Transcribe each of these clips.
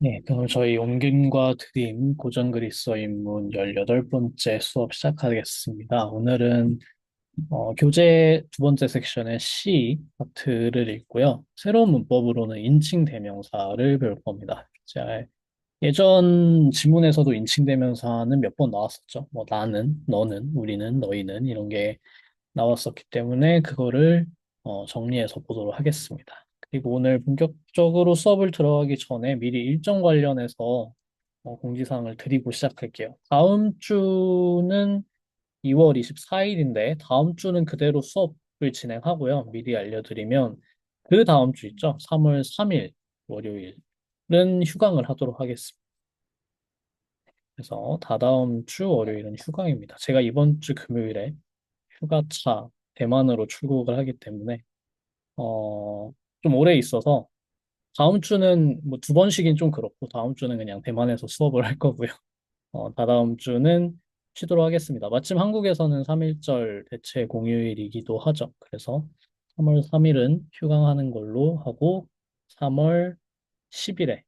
네, 그럼 저희 옮김과 드림 고전 그리스어 인문 18번째 수업 시작하겠습니다. 오늘은 교재 두 번째 섹션의 C 파트를 읽고요. 새로운 문법으로는 인칭 대명사를 배울 겁니다. 자, 예전 지문에서도 인칭 대명사는 몇 번 나왔었죠. 뭐 나는, 너는, 우리는, 너희는 이런 게 나왔었기 때문에 그거를 정리해서 보도록 하겠습니다. 그리고 오늘 본격적으로 수업을 들어가기 전에 미리 일정 관련해서 공지사항을 드리고 시작할게요. 다음 주는 2월 24일인데 다음 주는 그대로 수업을 진행하고요. 미리 알려드리면 그 다음 주 있죠. 3월 3일 월요일은 휴강을 하도록 하겠습니다. 그래서 다다음 주 월요일은 휴강입니다. 제가 이번 주 금요일에 휴가차 대만으로 출국을 하기 때문에 어, 좀 오래 있어서 다음 주는 뭐 두 번 쉬긴 좀 그렇고 다음 주는 그냥 대만에서 수업을 할 거고요. 다다음 주는 쉬도록 하겠습니다. 마침 한국에서는 3일절 대체 공휴일이기도 하죠. 그래서 3월 3일은 휴강하는 걸로 하고 3월 10일에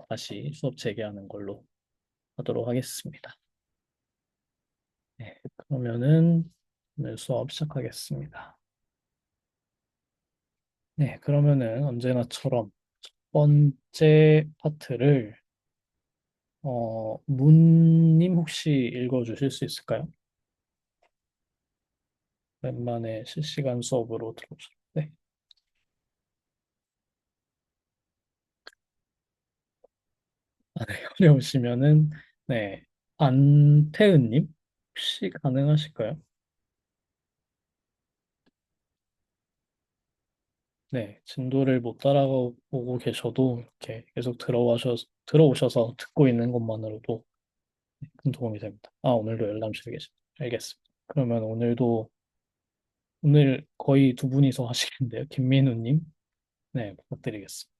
다시 수업 재개하는 걸로 하도록 하겠습니다. 네, 그러면은 오늘 수업 시작하겠습니다. 네, 그러면은 언제나처럼 첫 번째 파트를 문님 혹시 읽어주실 수 있을까요? 오랜만에 실시간 수업으로 들어오셨는데 어려우시면은 네, 안태은님 혹시 가능하실까요? 네, 진도를 못 따라오고 계셔도 이렇게 계속 들어오셔서 듣고 있는 것만으로도 큰 도움이 됩니다. 아, 오늘도 열람실에 계십니다. 알겠습니다. 그러면 오늘 거의 두 분이서 하시겠는데요. 김민우님. 네, 부탁드리겠습니다.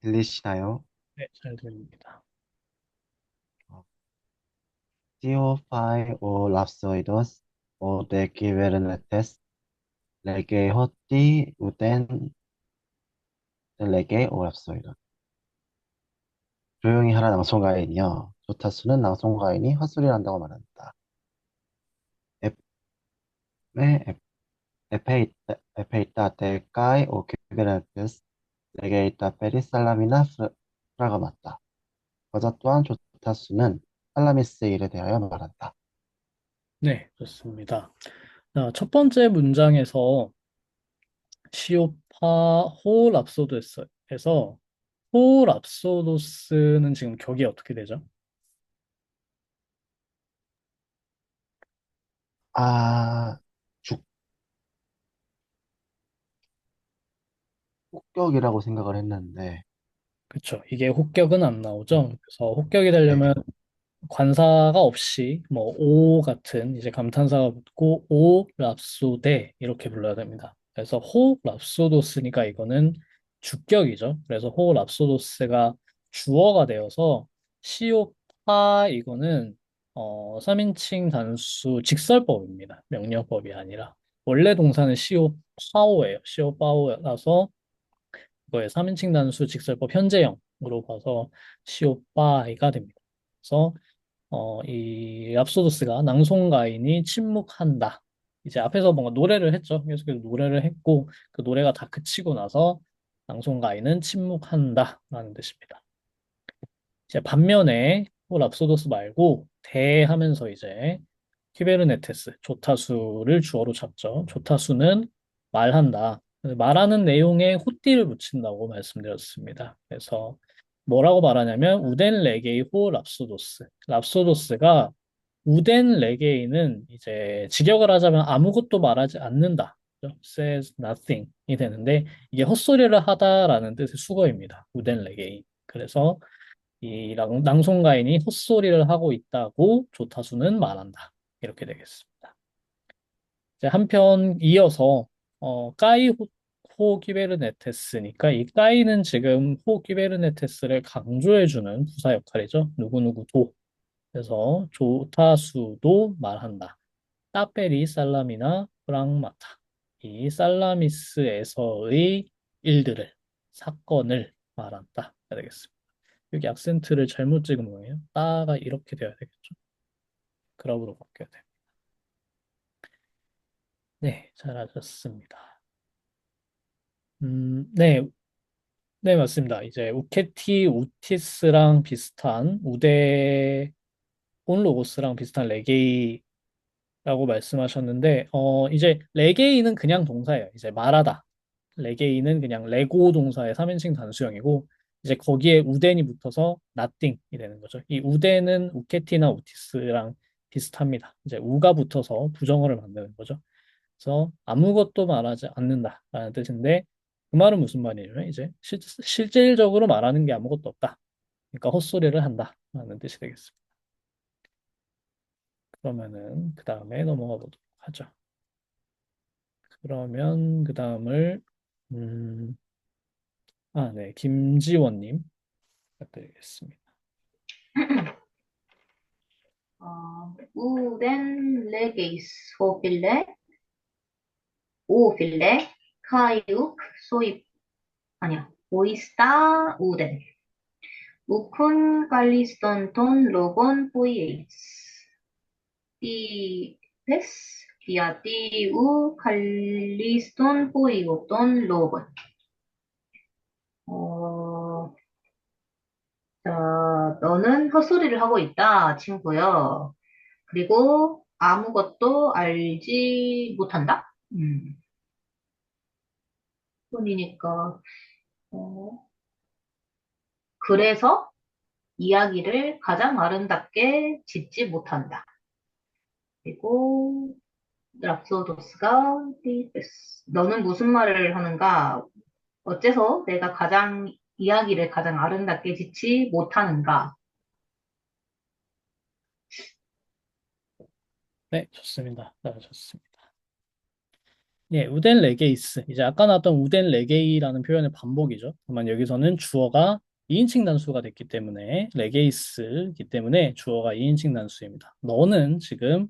들리시나요? 네, 잘 들립니다. Theophile o Rhapsodios o de Κυβερνέτες 레게 호띠 우덴 레게 오 랍소이다. 조용히 하라 낭송가인이여. 조타수는 낭송가인이 헛소리를 한다고 말한다. 에페 에페이타 데카이 오 κυβερνέτες 레게 이타 페리 살라미나 프라가 맞다. 여자 또한 조타수는 살라미스의 일에 대하여 말한다. 네, 좋습니다. 자, 첫 번째 문장에서 시오파 호 랍소도스에서 호 랍소도스는 지금 격이 어떻게 되죠? 아, 죽격이라고 생각을 했는데, 그렇죠. 이게 혹격은 안 나오죠. 네, 그래서 혹격이 네. 되려면 관사가 없이 뭐 오 같은 이제 감탄사가 붙고 오 랍소데 이렇게 불러야 됩니다. 그래서 호 랍소도스니까 이거는 주격이죠. 그래서 호 랍소도스가 주어가 되어서 시오파 이거는 3인칭 단수 직설법입니다. 명령법이 아니라 원래 동사는 시오파오예요. 시오파오라서 이거의 3인칭 단수 직설법 현재형으로 봐서 시오파이가 됩니다. 그래서 이 랍소도스가 낭송가인이 침묵한다. 이제 앞에서 뭔가 노래를 했죠. 계속해서 노래를 했고 그 노래가 다 그치고 나서 낭송가인은 침묵한다라는 뜻입니다. 이제 반면에 또 랍소도스 말고 대하면서 이제 키베르네테스 조타수를 주어로 잡죠. 조타수는 말한다. 말하는 내용에 호띠를 붙인다고 말씀드렸습니다. 그래서 뭐라고 말하냐면 우덴 레게이 호 랍소도스. 랍소도스가 우덴 레게이는 이제 직역을 하자면 아무것도 말하지 않는다. says nothing이 되는데 이게 헛소리를 하다라는 뜻의 수거입니다. 우덴 레게이. 그래서 이 낭송가인이 헛소리를 하고 있다고 조타수는 말한다. 이렇게 되겠습니다. 이제 한편 이어서 까이 호 기베르네테스니까 이 까이는 지금 호 기베르네테스를 강조해주는 부사 역할이죠. 누구누구도. 그래서 조타수도 말한다. 따페리 살라미나 프랑마타. 이 살라미스에서의 일들을, 사건을 말한다. 해야 되겠습니다. 여기 악센트를 잘못 찍은 거예요. 따가 이렇게 돼야 되겠죠. 그라브로 바뀌어야 돼. 네, 잘하셨습니다. 네, 네, 맞습니다. 이제 우케티, 우티스랑 비슷한 우데 온로고스랑 비슷한 레게이라고 말씀하셨는데, 이제 레게이는 그냥 동사예요. 이제 말하다. 레게이는 그냥 레고 동사의 3인칭 단수형이고, 이제 거기에 우덴이 붙어서 nothing이 되는 거죠. 이 우덴은 우케티나 우티스랑 비슷합니다. 이제 우가 붙어서 부정어를 만드는 거죠. 그래서 아무것도 말하지 않는다라는 뜻인데, 그 말은 무슨 말이에요? 이제 실질적으로 말하는 게 아무것도 없다. 그러니까 헛소리를 한다라는 뜻이 되겠습니다. 그러면은 그 다음에 넘어가 보도록 하죠. 그러면 그 다음을 음, 네, 김지원님 부탁드리겠습니다. Uden legis hofille, 오ofille, 카이욱, 소입, 아니야, 오이스타, 우덴, 우쿤, 칼리스톤, 톤, 로곤, 포이에이츠, 띠페스, 디아띠, 우, 칼리스톤, 포이오, 톤, 로곤. 어, 자, 너는 헛소리를 하고 있다, 친구요. 그리고 아무것도 알지 못한다? 뿐이니까, 어, 그래서 이야기를 가장 아름답게 짓지 못한다. 그리고 랍소도스가 너는 무슨 말을 하는가? 어째서 내가 이야기를 가장 아름답게 짓지 못하는가? 네, 좋습니다. 좋습니다. 예, 우덴 레게이스. 이제 아까 나왔던 우덴 레게이라는 표현의 반복이죠. 다만 여기서는 주어가 2인칭 단수가 됐기 때문에 레게이스이기 때문에 주어가 2인칭 단수입니다. 너는 지금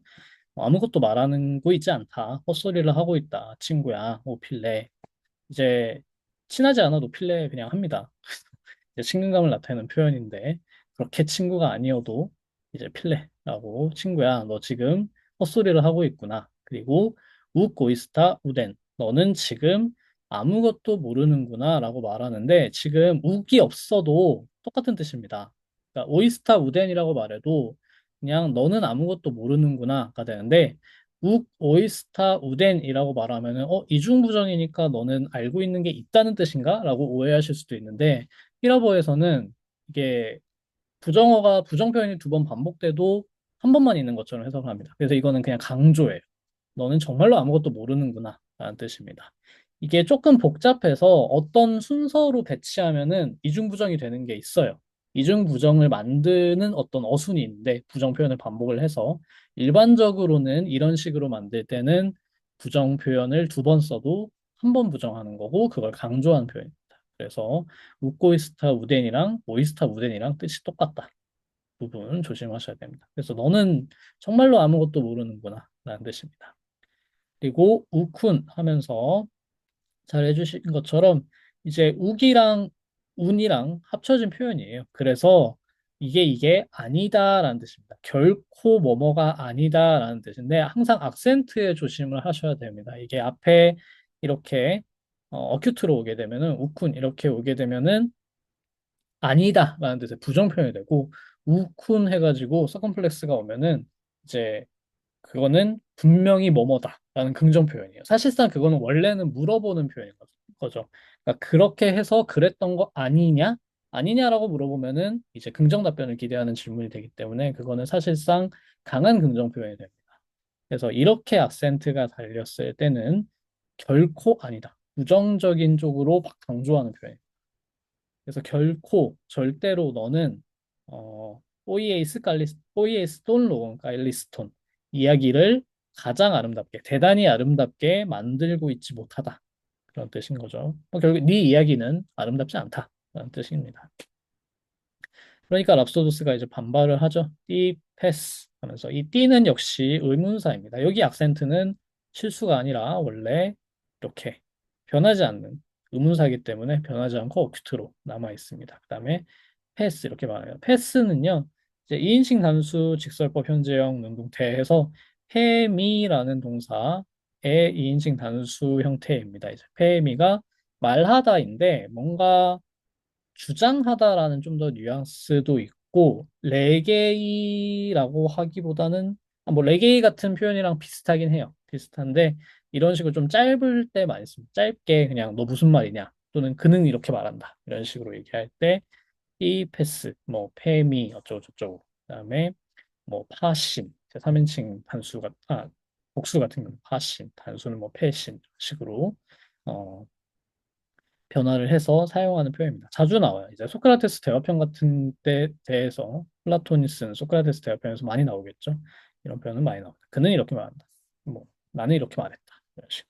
아무것도 말하는 거 있지 않다. 헛소리를 하고 있다. 친구야. 오필레. 이제 친하지 않아도 필레 그냥 합니다. 이제 친근감을 나타내는 표현인데 그렇게 친구가 아니어도 이제 필레라고 친구야 너 지금 헛소리를 하고 있구나. 그리고 우 고이스타 우덴 너는 지금 아무것도 모르는구나 라고 말하는데 지금 우기 없어도 똑같은 뜻입니다. 그러니까 오이스타 우덴이라고 말해도 그냥 너는 아무것도 모르는구나가 되는데 욱 오이스타 우덴이라고 말하면은 이중부정이니까 너는 알고 있는 게 있다는 뜻인가? 라고 오해하실 수도 있는데 히라보에서는 이게 부정어가 부정 표현이 두 번 반복돼도 한 번만 있는 것처럼 해석을 합니다. 그래서 이거는 그냥 강조예요. 너는 정말로 아무것도 모르는구나 라는 뜻입니다. 이게 조금 복잡해서 어떤 순서로 배치하면은 이중부정이 되는 게 있어요. 이중부정을 만드는 어떤 어순이 있는데 부정 표현을 반복을 해서 일반적으로는 이런 식으로 만들 때는 부정 표현을 두 번 써도 한 번 부정하는 거고 그걸 강조하는 표현입니다. 그래서 우코이스타 우덴이랑 오이스타 우덴이랑 뜻이 똑같다. 부분 조심하셔야 됩니다. 그래서 너는 정말로 아무것도 모르는구나 라는 뜻입니다. 그리고 우쿤 하면서 잘 해주신 것처럼 이제 우기랑 운이랑 합쳐진 표현이에요. 그래서 이게 아니다라는 뜻입니다. 결코 뭐뭐가 아니다라는 뜻인데 항상 악센트에 조심을 하셔야 됩니다. 이게 앞에 이렇게 어큐트로 오게 되면은 우쿤 이렇게 오게 되면은 아니다라는 뜻의 부정 표현이 되고 우쿤 해가지고 서컴플렉스가 오면은 이제 그거는 분명히 뭐뭐다라는 긍정 표현이에요. 사실상 그거는 원래는 물어보는 표현인 거죠. 그러니까 그렇게 해서 그랬던 거 아니냐? 아니냐라고 물어보면은 이제 긍정 답변을 기대하는 질문이 되기 때문에 그거는 사실상 강한 긍정 표현이 됩니다. 그래서 이렇게 악센트가 달렸을 때는 결코 아니다. 부정적인 쪽으로 막 강조하는 표현. 그래서 결코 절대로 너는 포이에이스 돈 로건 가일리스톤 이야기를 가장 아름답게 대단히 아름답게 만들고 있지 못하다 그런 뜻인 거죠. 결국 네 이야기는 아름답지 않다라는 뜻입니다. 그러니까 랍소도스가 이제 반발을 하죠. 띠 패스 하면서 이 띠는 역시 의문사입니다. 여기 악센트는 실수가 아니라 원래 이렇게 변하지 않는 의문사이기 때문에 변하지 않고 어큐트로 남아 있습니다. 그다음에 패스 이렇게 말해요. 패스는요. 이제 2인칭 단수 직설법 현재형 능동태에서 패미라는 동사의 2인칭 단수 형태입니다. 이제 패미가 말하다인데 뭔가 주장하다라는 좀 더 뉘앙스도 있고 레게이라고 하기보다는 뭐 레게이 같은 표현이랑 비슷하긴 해요. 비슷한데 이런 식으로 좀 짧을 때 많이 씁니다. 짧게 그냥 너 무슨 말이냐 또는 그는 이렇게 말한다 이런 식으로 얘기할 때 이 패스 뭐 페미 어쩌고 저쩌고 그다음에 뭐 파신 3인칭 단수가 복수 같은 경우는 파신 단수는 뭐 패신 식으로 어, 변화를 해서 사용하는 표현입니다. 자주 나와요. 이제 소크라테스 대화편 같은 때 대해서 플라톤이 쓴 소크라테스 대화편에서 많이 나오겠죠. 이런 표현은 많이 나옵니다. 그는 이렇게 말한다. 뭐 나는 이렇게 말했다. 이런 식.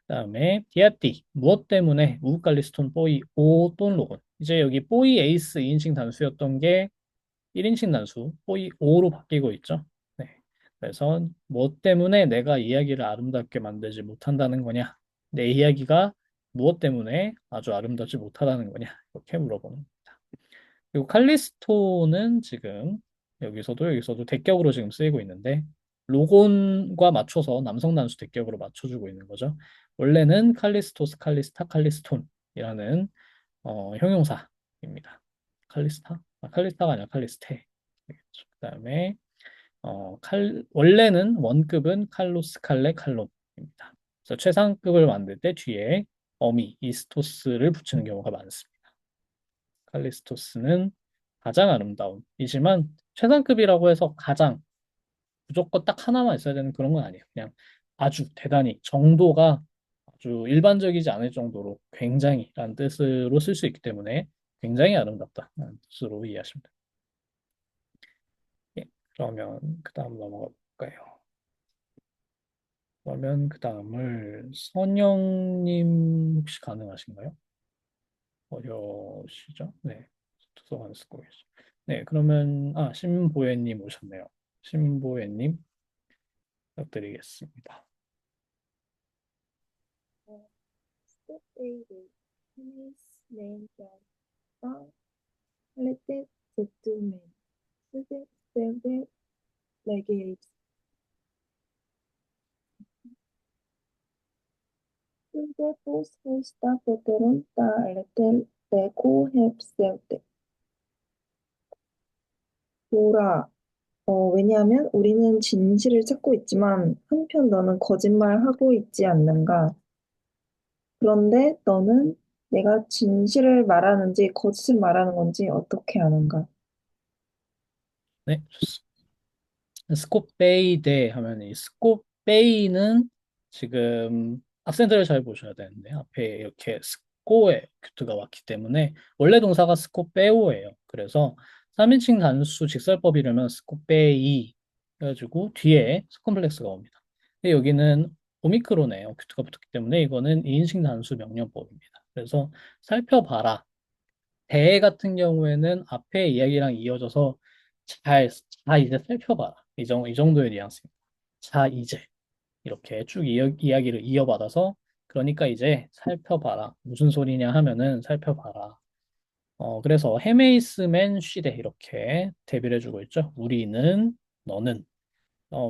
그다음에 디아띠 무엇 때문에 우갈리스톤 뽀이 오 또는 로건 이제 여기 뽀이 에이스 2인칭 단수였던 게 1인칭 단수 뽀이 오로 바뀌고 있죠. 네. 그래서 무엇 때문에 내가 이야기를 아름답게 만들지 못한다는 거냐? 내 이야기가 무엇 때문에 아주 아름답지 못하다는 거냐? 이렇게 물어보는 겁니다. 그리고 칼리스토는 지금 여기서도 대격으로 지금 쓰이고 있는데 로곤과 맞춰서 남성 단수 대격으로 맞춰주고 있는 거죠. 원래는 칼리스토스, 칼리스타, 칼리스톤이라는 형용사입니다. 칼리스타? 칼리스타가 아니라 칼리스테. 그다음에 원래는 원급은 칼로스, 칼레, 칼론입니다. 그래서 최상급을 만들 때 뒤에 어미, 이스토스를 붙이는 경우가 많습니다. 칼리스토스는 가장 아름다운이지만 최상급이라고 해서 가장 무조건 딱 하나만 있어야 되는 그런 건 아니에요. 그냥 아주 대단히 정도가 아주 일반적이지 않을 정도로 굉장히라는 뜻으로 쓸 수 있기 때문에 굉장히 아름답다라는 뜻으로 이해하시면 됩니다. 예, 그러면 그 다음 넘어가 볼까요? 그러면 그 다음을 선영님 혹시 가능하신가요? 어려우시죠? 네, 도서관 쓰고 계시죠. 네, 그러면 신보혜님 오셨네요. 신보혜님 부탁드리겠습니다. 스테이를 테니스맨 과 할레테 제트맨 스데스데 레게이스 스데 포스스타 포테론 따 알레테 레고 헵세우테 로라 왜냐하면 우리는 진실을 찾고 있지만 한편 너는 거짓말하고 있지 않는가? 그런데 너는 내가 진실을 말하는지 거짓을 말하는 건지 어떻게 아는가? 네, 좋습니다. 스콧베이데 하면 이 스콧베이는 지금 악센트를 잘 보셔야 되는데 앞에 이렇게 스코에 큐트가 왔기 때문에 원래 동사가 스콧베오예요. 그래서 3인칭 단수 직설법이려면 스콧베이 해가지고 뒤에 스컴플렉스가 옵니다. 근데 여기는 오미크론에 큐트가 붙었기 때문에 이거는 2인칭 단수 명령법입니다. 그래서 살펴봐라. 대 같은 경우에는 앞에 이야기랑 이어져서 자 이제 살펴봐라. 이 정도의 뉘앙스입니다. 자 이제 이렇게 쭉 이야기를 이어받아서 그러니까 이제 살펴봐라. 무슨 소리냐 하면은 살펴봐라. 그래서 헤메이스맨 쉬대 이렇게 대비를 해주고 있죠. 우리는 너는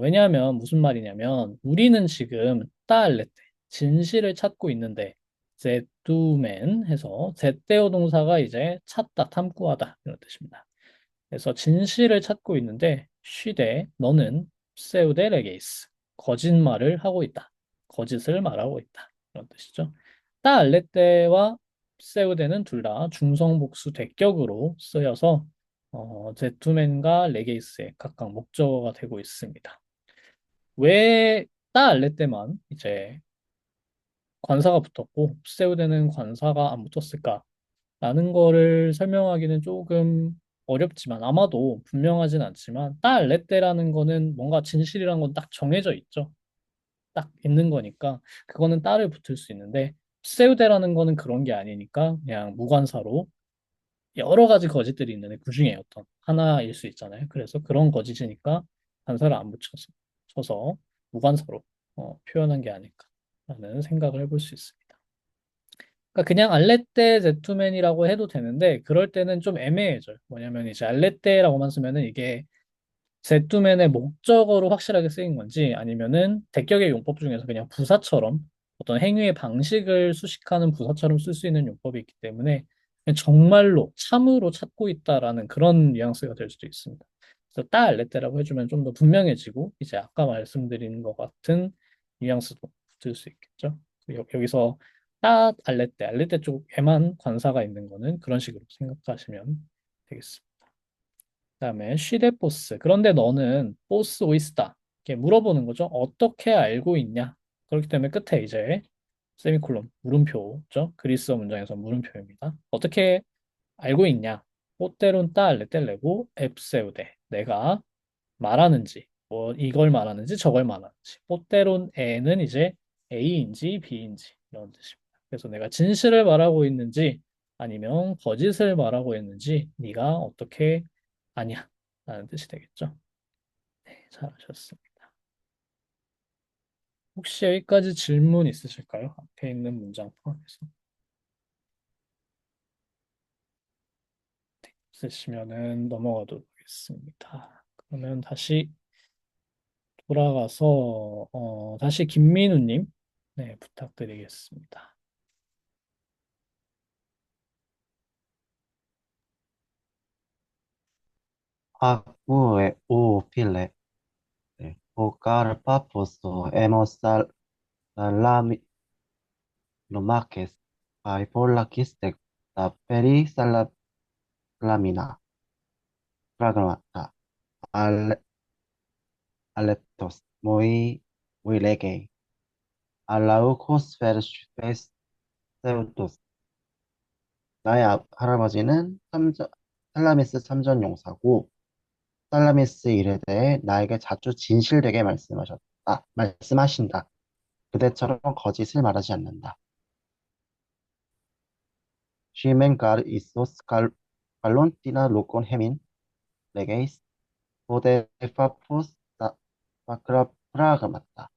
왜냐하면 무슨 말이냐면 우리는 지금 딸레떼 진실을 찾고 있는데 제뚜맨 해서 제때어 동사가 이제 찾다 탐구하다 이런 뜻입니다. 그래서 진실을 찾고 있는데 쉬되 너는 세우데 레게이스 거짓말을 하고 있다. 거짓을 말하고 있다. 이런 뜻이죠. 따알레떼와 세우데는 둘 다 중성복수 대격으로 쓰여서 제투맨과 레게이스의 각각 목적어가 되고 있습니다. 왜 따알레떼만 이제 관사가 붙었고 세우데는 관사가 안 붙었을까? 라는 거를 설명하기는 조금 어렵지만 아마도 분명하진 않지만 딸 레떼라는 거는 뭔가 진실이란 건 딱 정해져 있죠. 딱 있는 거니까 그거는 딸을 붙을 수 있는데 pseude라는 거는 그런 게 아니니까 그냥 무관사로 여러 가지 거짓들이 있는데 그중에 어떤 하나일 수 있잖아요. 그래서 그런 거짓이니까 단서를 안 붙여서 쳐서 무관사로 표현한 게 아닐까라는 생각을 해볼 수 있습니다. 그러니까 그냥 알레떼 제투맨이라고 해도 되는데 그럴 때는 좀 애매해져요. 뭐냐면 이제 알레떼라고만 쓰면은 이게 제투맨의 목적어로 확실하게 쓰인 건지 아니면은 대격의 용법 중에서 그냥 부사처럼 어떤 행위의 방식을 수식하는 부사처럼 쓸 수 있는 용법이 있기 때문에 그냥 정말로 참으로 찾고 있다라는 그런 뉘앙스가 될 수도 있습니다. 그래서 따 알레떼라고 해주면 좀 더 분명해지고 이제 아까 말씀드린 것 같은 뉘앙스도 들 수 있겠죠. 여기서 따 알레떼, 알레떼 쪽에만 관사가 있는 거는 그런 식으로 생각하시면 되겠습니다. 그다음에 쉬대 보스. 그런데 너는 보스 오이스다. 이렇게 물어보는 거죠. 어떻게 알고 있냐? 그렇기 때문에 끝에 이제 세미콜론 물음표죠. 그리스어 문장에서 물음표입니다. 어떻게 알고 있냐? 뽀테론 따알레 뗄레고 앱세우데. 내가 말하는지, 뭐 이걸 말하는지 저걸 말하는지. 뽀테론에는 이제 A인지 B인지 이런 뜻입니다. 그래서 내가 진실을 말하고 있는지 아니면 거짓을 말하고 있는지 네가 어떻게 아니야 라는 뜻이 되겠죠. 네, 잘하셨습니다. 혹시 여기까지 질문 있으실까요? 앞에 있는 문장 포함해서. 있으시면은 넘어가도록 하겠습니다. 그러면 다시 돌아가서 다시 김민우님 네, 부탁드리겠습니다. Acque utile vocare papus emos salami lumaces kai pollakis ta peri salamina pragmata aleptos muy lege alaucos versus 세우토스. 나의 할아버지는 살라미스 참전용사고 살라미스 일에 대해 나에게 자주 진실되게 말씀하신다. 그대처럼 거짓을 말하지 않는다. Shimen gar isos galontina lokon hemin legeis pode fapus pra가 맞다.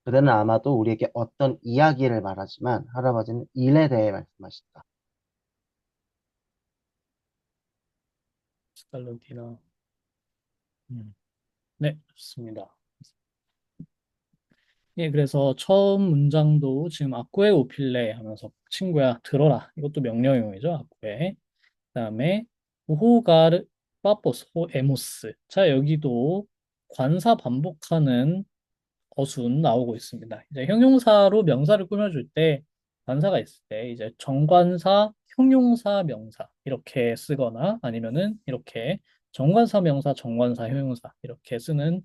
그대는 아마도 우리에게 어떤 이야기를 말하지만 할아버지는 일에 대해 말씀하신다. 스칼론티나. 네, 좋습니다. 예, 그래서 처음 문장도 지금 아쿠에 오필레 하면서 친구야 들어라. 이것도 명령형이죠. 아쿠에. 그다음에 호가르 파포스 호 에모스. 자, 여기도 관사 반복하는 어순 나오고 있습니다. 이제 형용사로 명사를 꾸며줄 때 관사가 있을 때 이제 정관사, 형용사, 명사 이렇게 쓰거나 아니면은 이렇게 정관사, 명사, 정관사, 형용사 이렇게 쓰는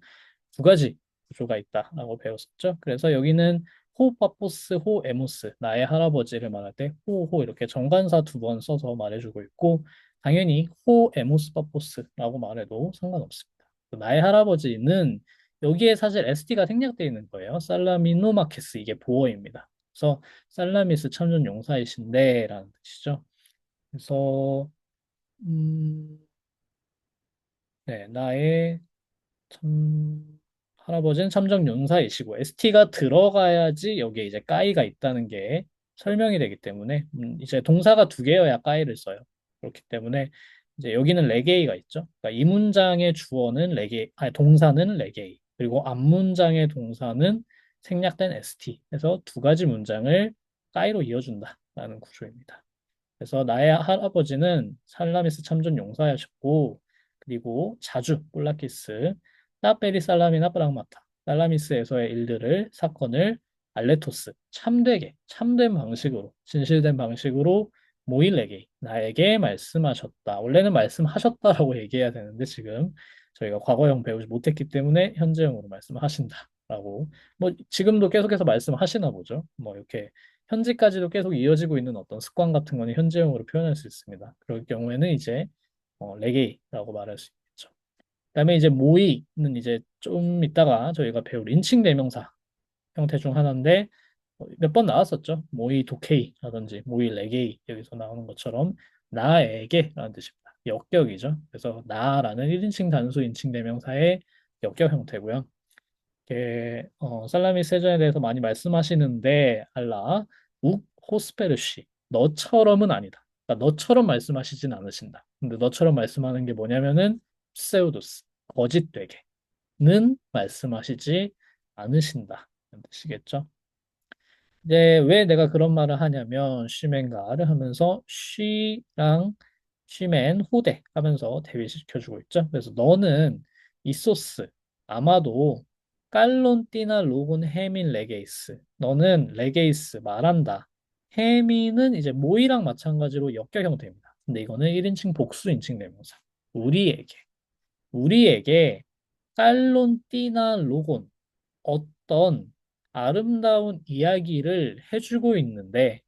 두 가지 구조가 있다라고 배웠었죠. 그래서 여기는 호 파포스 호 에모스 나의 할아버지를 말할 때 호 이렇게 정관사 두 번 써서 말해주고 있고 당연히 호 에모스 파포스라고 말해도 상관없습니다. 나의 할아버지는 여기에 사실 ST가 생략되어 있는 거예요. 살라미노 마케스 이게 보어입니다. 그래서 살라미스 참전 용사이신데 라는 뜻이죠. 그래서 네, 나의 할아버지는 참전 용사이시고 ST가 들어가야지 여기에 이제 까이가 있다는 게 설명이 되기 때문에 이제 동사가 두 개여야 까이를 써요. 그렇기 때문에 이제 여기는 레게이가 있죠. 그러니까 이 문장의 주어는 레게이, 아니 동사는 레게이. 그리고 앞 문장의 동사는 생략된 ST. 해서 두 가지 문장을 까이로 이어준다라는 구조입니다. 그래서 나의 할아버지는 살라미스 참전 용사였고 그리고 자주 폴라키스 나페리 살라미나 프랑마타 살라미스에서의 일들을 사건을 알레토스 참되게 참된 방식으로 진실된 방식으로 모일에게 나에게 말씀하셨다. 원래는 말씀하셨다라고 얘기해야 되는데 지금 저희가 과거형 배우지 못했기 때문에 현재형으로 말씀하신다라고 뭐 지금도 계속해서 말씀하시나 보죠. 뭐 이렇게 현재까지도 계속 이어지고 있는 어떤 습관 같은 거는 현재형으로 표현할 수 있습니다. 그럴 경우에는 이제 레게이라고 말할 수 있겠죠. 그다음에 이제 모이는 이제 좀 이따가 저희가 배울 인칭 대명사 형태 중 하나인데 몇 번 나왔었죠. 모이 도케이라든지 모이 레게이 여기서 나오는 것처럼 나에게라는 뜻입니다. 역격이죠. 그래서 나라는 1인칭 단수 인칭 대명사의 역격 형태고요. 살라미 세전에 대해서 많이 말씀하시는데 알라 코스페르시. 너처럼은 아니다. 그러니까 너처럼 말씀하시진 않으신다. 근데 너처럼 말씀하는 게 뭐냐면은 pseudos, 거짓되게는 말씀하시지 않으신다. 이런 뜻이겠죠? 이제 왜 내가 그런 말을 하냐면 쉬맨가를 하면서 쉬랑 쉬맨 호대 하면서 대비시켜주고 있죠. 그래서 너는 이소스 아마도 깔론띠나 로곤 헤민 레게이스 너는 레게이스 말한다. 헤민은 이제 모이랑 마찬가지로 역격 형태입니다. 근데 이거는 1인칭 복수 인칭 대명사. 우리에게 우리에게 깔론띠나 로곤 어떤 아름다운 이야기를 해주고 있는데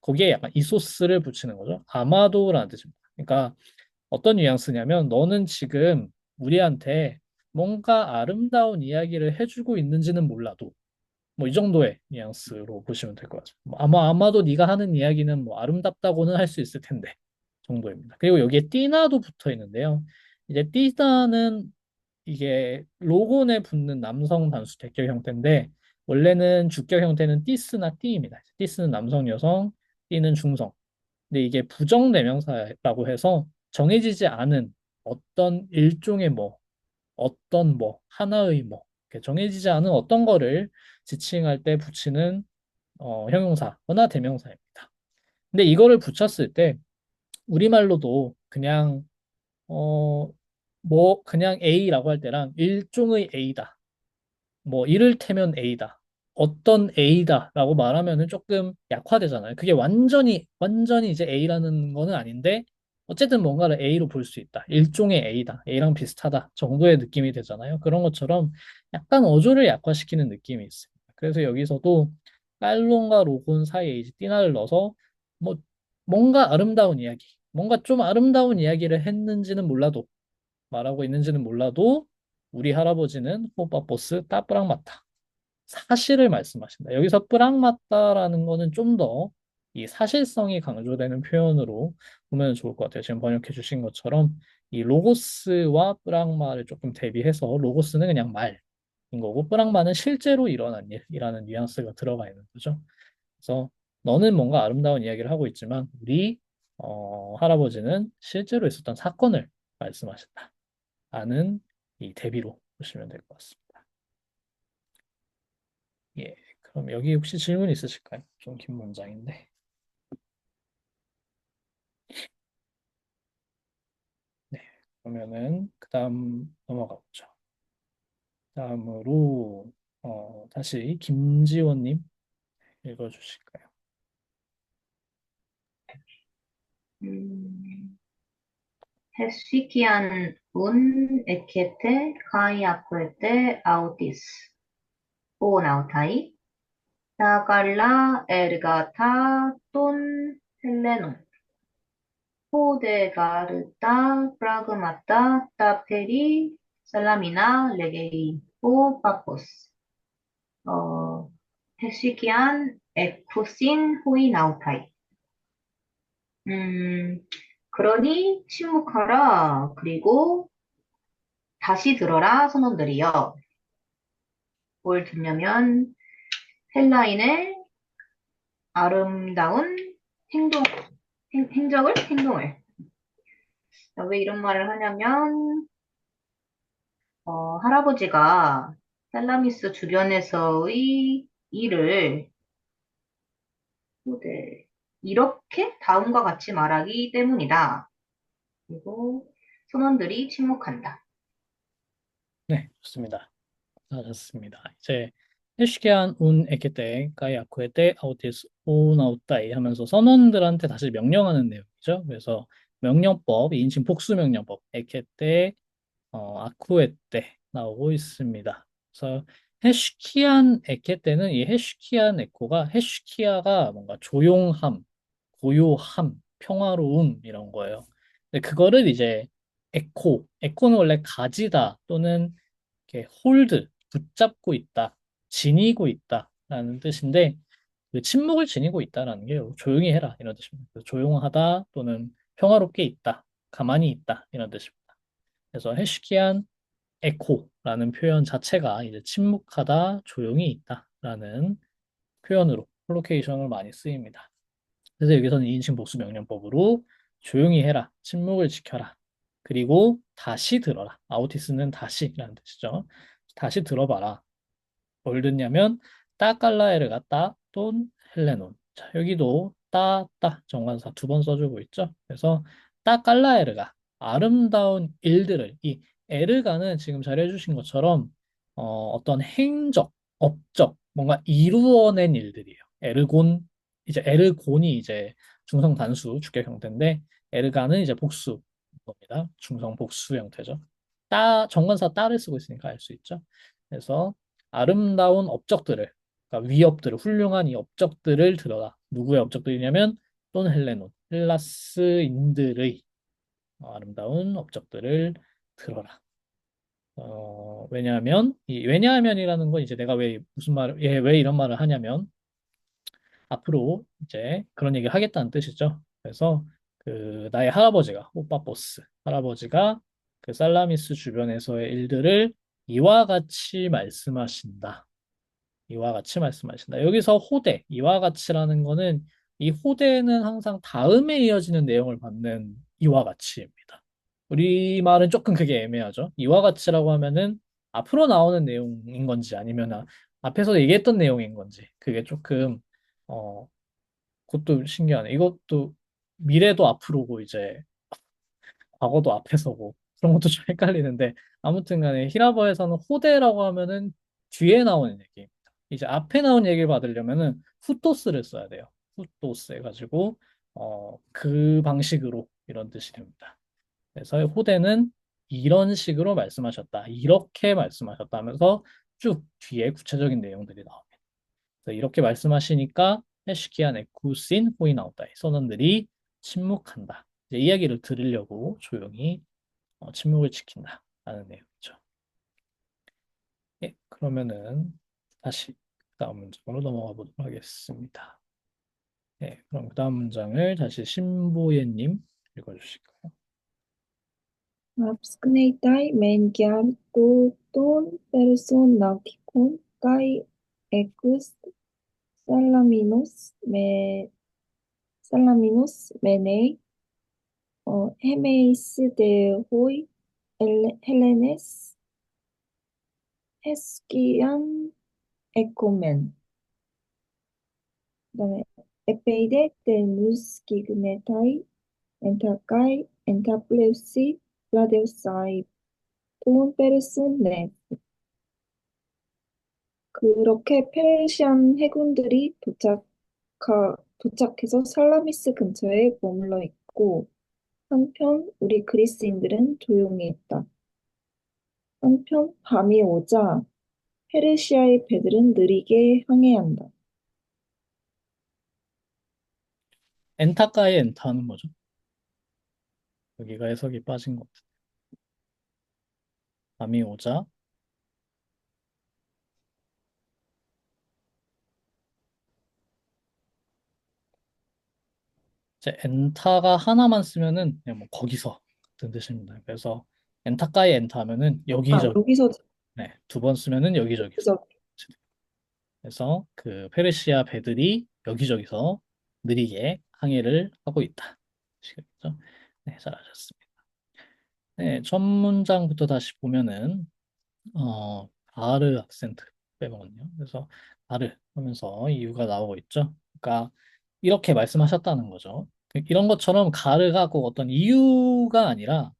거기에 약간 이소스를 붙이는 거죠. 아마도라는 뜻입니다. 그러니까 어떤 뉘앙스냐면 너는 지금 우리한테 뭔가 아름다운 이야기를 해주고 있는지는 몰라도 뭐 이 정도의 뉘앙스로 보시면 될 것 같아요. 뭐 아마도 네가 하는 이야기는 뭐 아름답다고는 할 수 있을 텐데 정도입니다. 그리고 여기에 띠나도 붙어 있는데요. 이제 띠나는 이게 로곤에 붙는 남성 단수 대격 형태인데 원래는 주격 형태는 띠스나 띠입니다. 띠스는 남성, 여성, 띠는 중성. 근데 이게 부정 대명사라고 해서 정해지지 않은 어떤 일종의 뭐, 어떤 뭐, 하나의 뭐, 이렇게 정해지지 않은 어떤 거를 지칭할 때 붙이는 형용사거나 대명사입니다. 근데 이거를 붙였을 때 우리말로도 그냥 뭐 그냥 A라고 할 때랑 일종의 A다. 뭐 이를테면 A다. 어떤 A다라고 말하면은 조금 약화되잖아요. 그게 완전히 이제 A라는 거는 아닌데 어쨌든 뭔가를 A로 볼 수 있다. 일종의 A다. A랑 비슷하다. 정도의 느낌이 되잖아요. 그런 것처럼 약간 어조를 약화시키는 느낌이 있어요. 그래서 여기서도 깔론과 로곤 사이에 이제 띠나를 넣어서 뭐 뭔가 아름다운 이야기, 뭔가 좀 아름다운 이야기를 했는지는 몰라도 말하고 있는지는 몰라도 우리 할아버지는 호빠보스 따뿌랑 맞다. 사실을 말씀하신다. 여기서 뿌랑 맞다라는 거는 좀 더 이 사실성이 강조되는 표현으로 보면 좋을 것 같아요. 지금 번역해 주신 것처럼 이 로고스와 뿌랑마를 조금 대비해서 로고스는 그냥 말인 거고 뿌랑마는 실제로 일어난 일이라는 뉘앙스가 들어가 있는 거죠. 그래서 너는 뭔가 아름다운 이야기를 하고 있지만 우리 할아버지는 실제로 있었던 사건을 말씀하신다. 라는 이 대비로 보시면 될 것 같습니다. 예, 그럼 여기 혹시 질문 있으실까요? 좀 긴 문장인데. 네, 그러면은 그 다음 넘어가 보죠. 다음으로 다시 김지원님 읽어주실까요? 음, Hesfikian un ekete kai akuete autis o nautai ta galla ergata ton hellenon ho de garta pragmata ta peri salamina legei o papos Hesfikian ekusin hui nautai 음, 그러니 침묵하라. 그리고 다시 들어라, 선원들이여. 뭘 듣냐면 헬라인의 아름다운 행동, 행동을. 왜 이런 말을 하냐면 할아버지가 살라미스 주변에서의 일을 네, 이렇게 다음과 같이 말하기 때문이다. 그리고 선원들이 침묵한다. 네, 좋습니다. 잘하셨습니다. 이제 헤시케안 운 에케테 까이아쿠에테 아우티스 오 나우타이 하면서 선원들한테 다시 명령하는 내용이죠. 그래서 명령법, 인칭 복수 명령법 에케테 아쿠에테 나오고 있습니다. 그래서 헤시키안 에케테는 이 헤시키안 에코가 헤시키아가 뭔가 조용함, 고요함, 평화로움 이런 거예요. 근데 그거를 이제 에코는 원래 가지다 또는 이렇게 홀드, 붙잡고 있다, 지니고 있다라는 뜻인데 그 침묵을 지니고 있다라는 게 조용히 해라 이런 뜻입니다. 그래서 조용하다 또는 평화롭게 있다, 가만히 있다 이런 뜻입니다. 그래서 헤시키안 에코라는 표현 자체가 이제 침묵하다, 조용히 있다라는 표현으로 콜로케이션을 많이 쓰입니다. 그래서 여기서는 2인칭 복수 명령법으로 조용히 해라, 침묵을 지켜라, 그리고 다시 들어라. 아우티스는 다시라는 뜻이죠. 다시 들어봐라. 뭘 듣냐면 따깔라에르가 따돈 헬레논. 자, 여기도 따따 정관사 두 번 써주고 있죠. 그래서 따깔라에르가 아름다운 일들을 이 에르가는 지금 잘 해주신 것처럼 어떤 행적, 업적, 뭔가 이루어낸 일들이에요. 에르곤이 이제 중성 단수 주격 형태인데 에르가는 이제 복수 겁니다. 중성 복수 형태죠. 정관사 따를 쓰고 있으니까 알 수 있죠. 그래서 아름다운 업적들을, 그러니까 위업들을, 훌륭한 이 업적들을 들어라. 누구의 업적들이냐면 또는 헬레논, 헬라스인들의 아름다운 업적들을 들어라. 왜냐하면 이 왜냐하면이라는 건 이제 내가 왜 무슨 말을 왜 이런 말을 하냐면 앞으로 이제 그런 얘기를 하겠다는 뜻이죠. 그래서 그 나의 할아버지가 호빠보스 할아버지가 그 살라미스 주변에서의 일들을 이와 같이 말씀하신다. 이와 같이 말씀하신다. 여기서 호대, 이와 같이라는 거는 이 호대는 항상 다음에 이어지는 내용을 받는 이와 같이입니다. 우리말은 조금 그게 애매하죠. 이와 같이라고 하면은 앞으로 나오는 내용인 건지 아니면 앞에서 얘기했던 내용인 건지 그게 조금 어 그것도 신기하네. 이것도 미래도 앞으로고 이제 과거도 앞에서고 그런 것도 좀 헷갈리는데 아무튼 간에 히라버에서는 호대라고 하면은 뒤에 나오는 얘기입니다. 이제 앞에 나온 얘기를 받으려면은 후토스를 써야 돼요. 후토스 해가지고 그 방식으로 이런 뜻이 됩니다. 그래서 호대는 이런 식으로 말씀하셨다. 이렇게 말씀하셨다 하면서 쭉 뒤에 구체적인 내용들이 나옵니다. 그래서 이렇게 말씀하시니까 해시키안 에쿠신 호이나오다이 선원들이 침묵한다. 이제 이야기를 들으려고 조용히 침묵을 지킨다. 라는 내용이죠. 예, 그러면은 다시 다음 문장으로 넘어가 보도록 하겠습니다. 예, 그럼 그 다음 문장을 다시 신보예님 읽어주실까요? Abscneitai mengiar ton personauticum kai ecus salaminos me salaminos menei hemeis de hoi Helenes 헤스키안 에코멘 그다음에 에페이데 테누스 기그네타이 엔타카이 엔타플레우시 라데우사이 돈 페르손네 그렇게 페르시안 해군들이 도착해서 살라미스 근처에 머물러 있고 한편 우리 그리스인들은 조용히 있다. 한편 밤이 오자 페르시아의 배들은 느리게 항해한다. 엔타까의 엔타는 뭐죠? 여기가 해석이 빠진 것 같아요. 밤이 오자 이제 엔타가 하나만 쓰면은 그냥 뭐 거기서 같은 뜻입니다. 그래서 엔타까의 엔타 하면은 아, 여기저기 여기서 네, 두 번 쓰면은 여기저기서 여기서 그래서 그 페르시아 배들이 여기저기서 느리게 항해를 하고 있다. 아시겠죠? 네, 잘하셨습니다. 네, 첫 문장부터 다시 보면은 가르 악센트 빼먹었네요. 그래서 가르 하면서 이유가 나오고 있죠. 그러니까 이렇게 말씀하셨다는 거죠. 이런 것처럼 가르가 꼭 어떤 이유가 아니라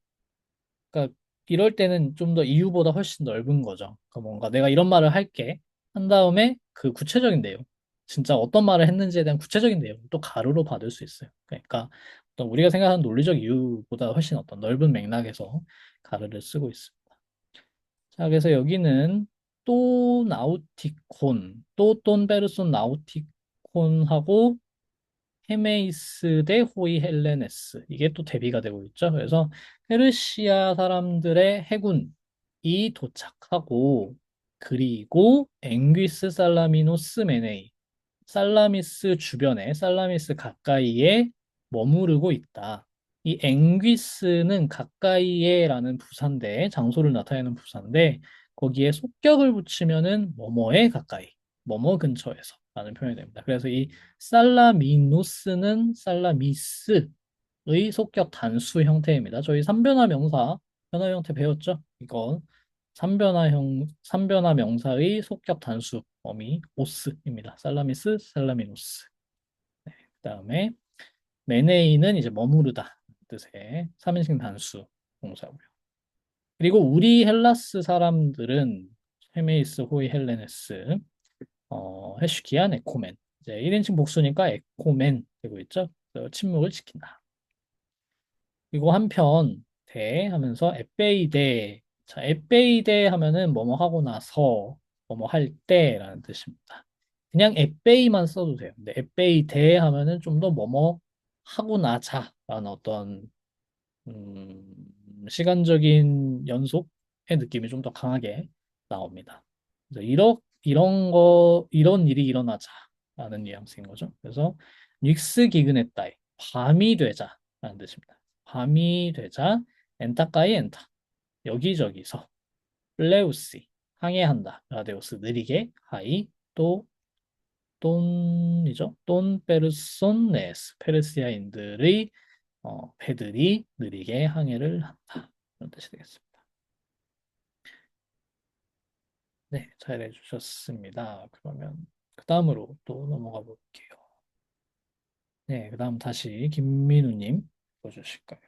그러니까 이럴 때는 좀 더 이유보다 훨씬 넓은 거죠. 그러니까 뭔가 내가 이런 말을 할게 한 다음에 그 구체적인 내용, 진짜 어떤 말을 했는지에 대한 구체적인 내용 또 가루로 받을 수 있어요. 그러니까 어떤 우리가 생각하는 논리적 이유보다 훨씬 어떤 넓은 맥락에서 가루를 쓰고 있습니다. 자, 그래서 여기는 또 나우티콘, 또 똔베르손 나우티콘하고 헤메이스 대 호이 헬레네스 이게 또 대비가 되고 있죠. 그래서 페르시아 사람들의 해군이 도착하고 그리고 앵귀스 살라미노스 메네이 살라미스 주변에 살라미스 가까이에 머무르고 있다. 이 앵귀스는 가까이에라는 부사인데 장소를 나타내는 부사인데 거기에 속격을 붙이면은 뭐뭐에 가까이, 뭐뭐 근처에서 라는 표현이 됩니다. 그래서 이 살라미누스는 살라미스의 속격 단수 형태입니다. 저희 삼변화 명사 변화 형태 배웠죠? 이건 삼변화 명사의 속격 단수 어미 오스입니다. 살라미스, 살라미누스. 그다음에 메네이는 이제 머무르다 뜻의 3인칭 단수 동사고요. 그리고 우리 헬라스 사람들은 헤메이스, 호이, 헬레네스, 헤슈키안, 에코멘. 이제 1인칭 복수니까 에코멘 되고 있죠. 그래서 침묵을 지킨다. 그리고 한편 대 하면서 에페이데. 자, 에페이데 하면은 뭐뭐 하고 나서 뭐뭐 할 때라는 뜻입니다. 그냥 에페이만 써도 돼요. 근데 에페이데 하면은 좀 더 뭐뭐 하고 나자라는 어떤 시간적인 연속의 느낌이 좀 더 강하게 나옵니다. 그래서 이런 일이 일어나자라는 뉘앙스인 거죠. 그래서 닉스 기그네따이 밤이 되자라는 뜻입니다. 밤이 되자 엔타까이 엔타 여기저기서 플레우시 항해한다 라데오스 느리게 하이 또 돈이죠. 돈 페르손 네스 페르시아인들의 배들이 느리게 항해를 한다. 그런 뜻이 되겠습니다. 네, 잘 해주셨습니다. 그러면 그 다음으로 또 넘어가 볼게요. 네, 그 다음 다시 김민우님 보여주실까요?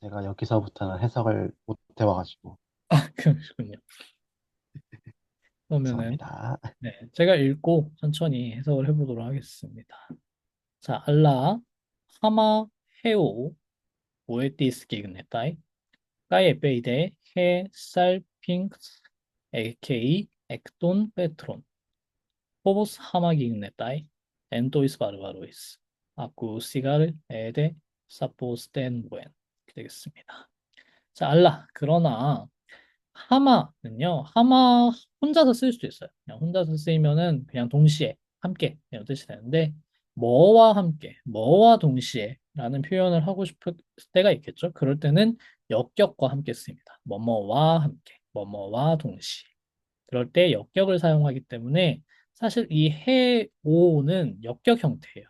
제가 여기서부터는 해석을 못 해와가지고 아, 그러시군요. 그러면은 죄송합니다. 네, 제가 읽고 천천히 해석을 해보도록 하겠습니다. 자, 알라 하마 헤오 오에티스 기그네타이 까이 베이데 해 살핑스 에케이 액돈 페트론 Povos hamaginnetai, entois barbarois, acusigar ede saposten buen. 이렇게 되겠습니다. 자, 알라. 그러나 하마는요. 하마 혼자서 쓸 수도 있어요. 그냥 혼자서 쓰이면은 그냥 동시에 함께 이런 뜻이 되는데 뭐와 함께, 뭐와 동시에라는 표현을 하고 싶을 때가 있겠죠. 그럴 때는 역격과 함께 씁니다. 뭐뭐와 함께, 뭐뭐와 동시에. 그럴 때 역격을 사용하기 때문에 사실 이 해오는 역격 형태예요.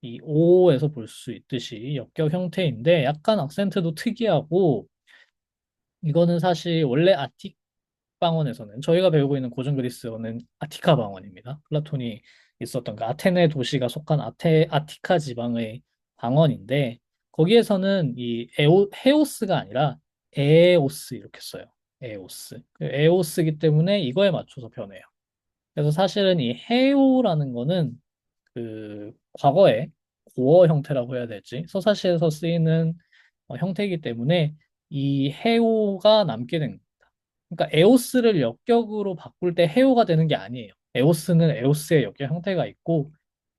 이 오에서 볼 수 있듯이 역격 형태인데 약간 악센트도 특이하고 이거는 사실 원래 아틱 방언에서는 저희가 배우고 있는 고전 그리스어는 아티카 방언입니다. 플라톤이 있었던 그 아테네 도시가 속한 아티카 지방의 방언인데 거기에서는 이 헤오스가 아니라 에오스 이렇게 써요. 에오스. 에오스이기 때문에 이거에 맞춰서 변해요. 그래서 사실은 이 해오라는 거는 그 과거의 고어 형태라고 해야 될지 서사시에서 쓰이는 형태이기 때문에 이 해오가 남게 된 겁니다. 그러니까 에오스를 역격으로 바꿀 때 해오가 되는 게 아니에요. 에오스는 에오스의 역격 형태가 있고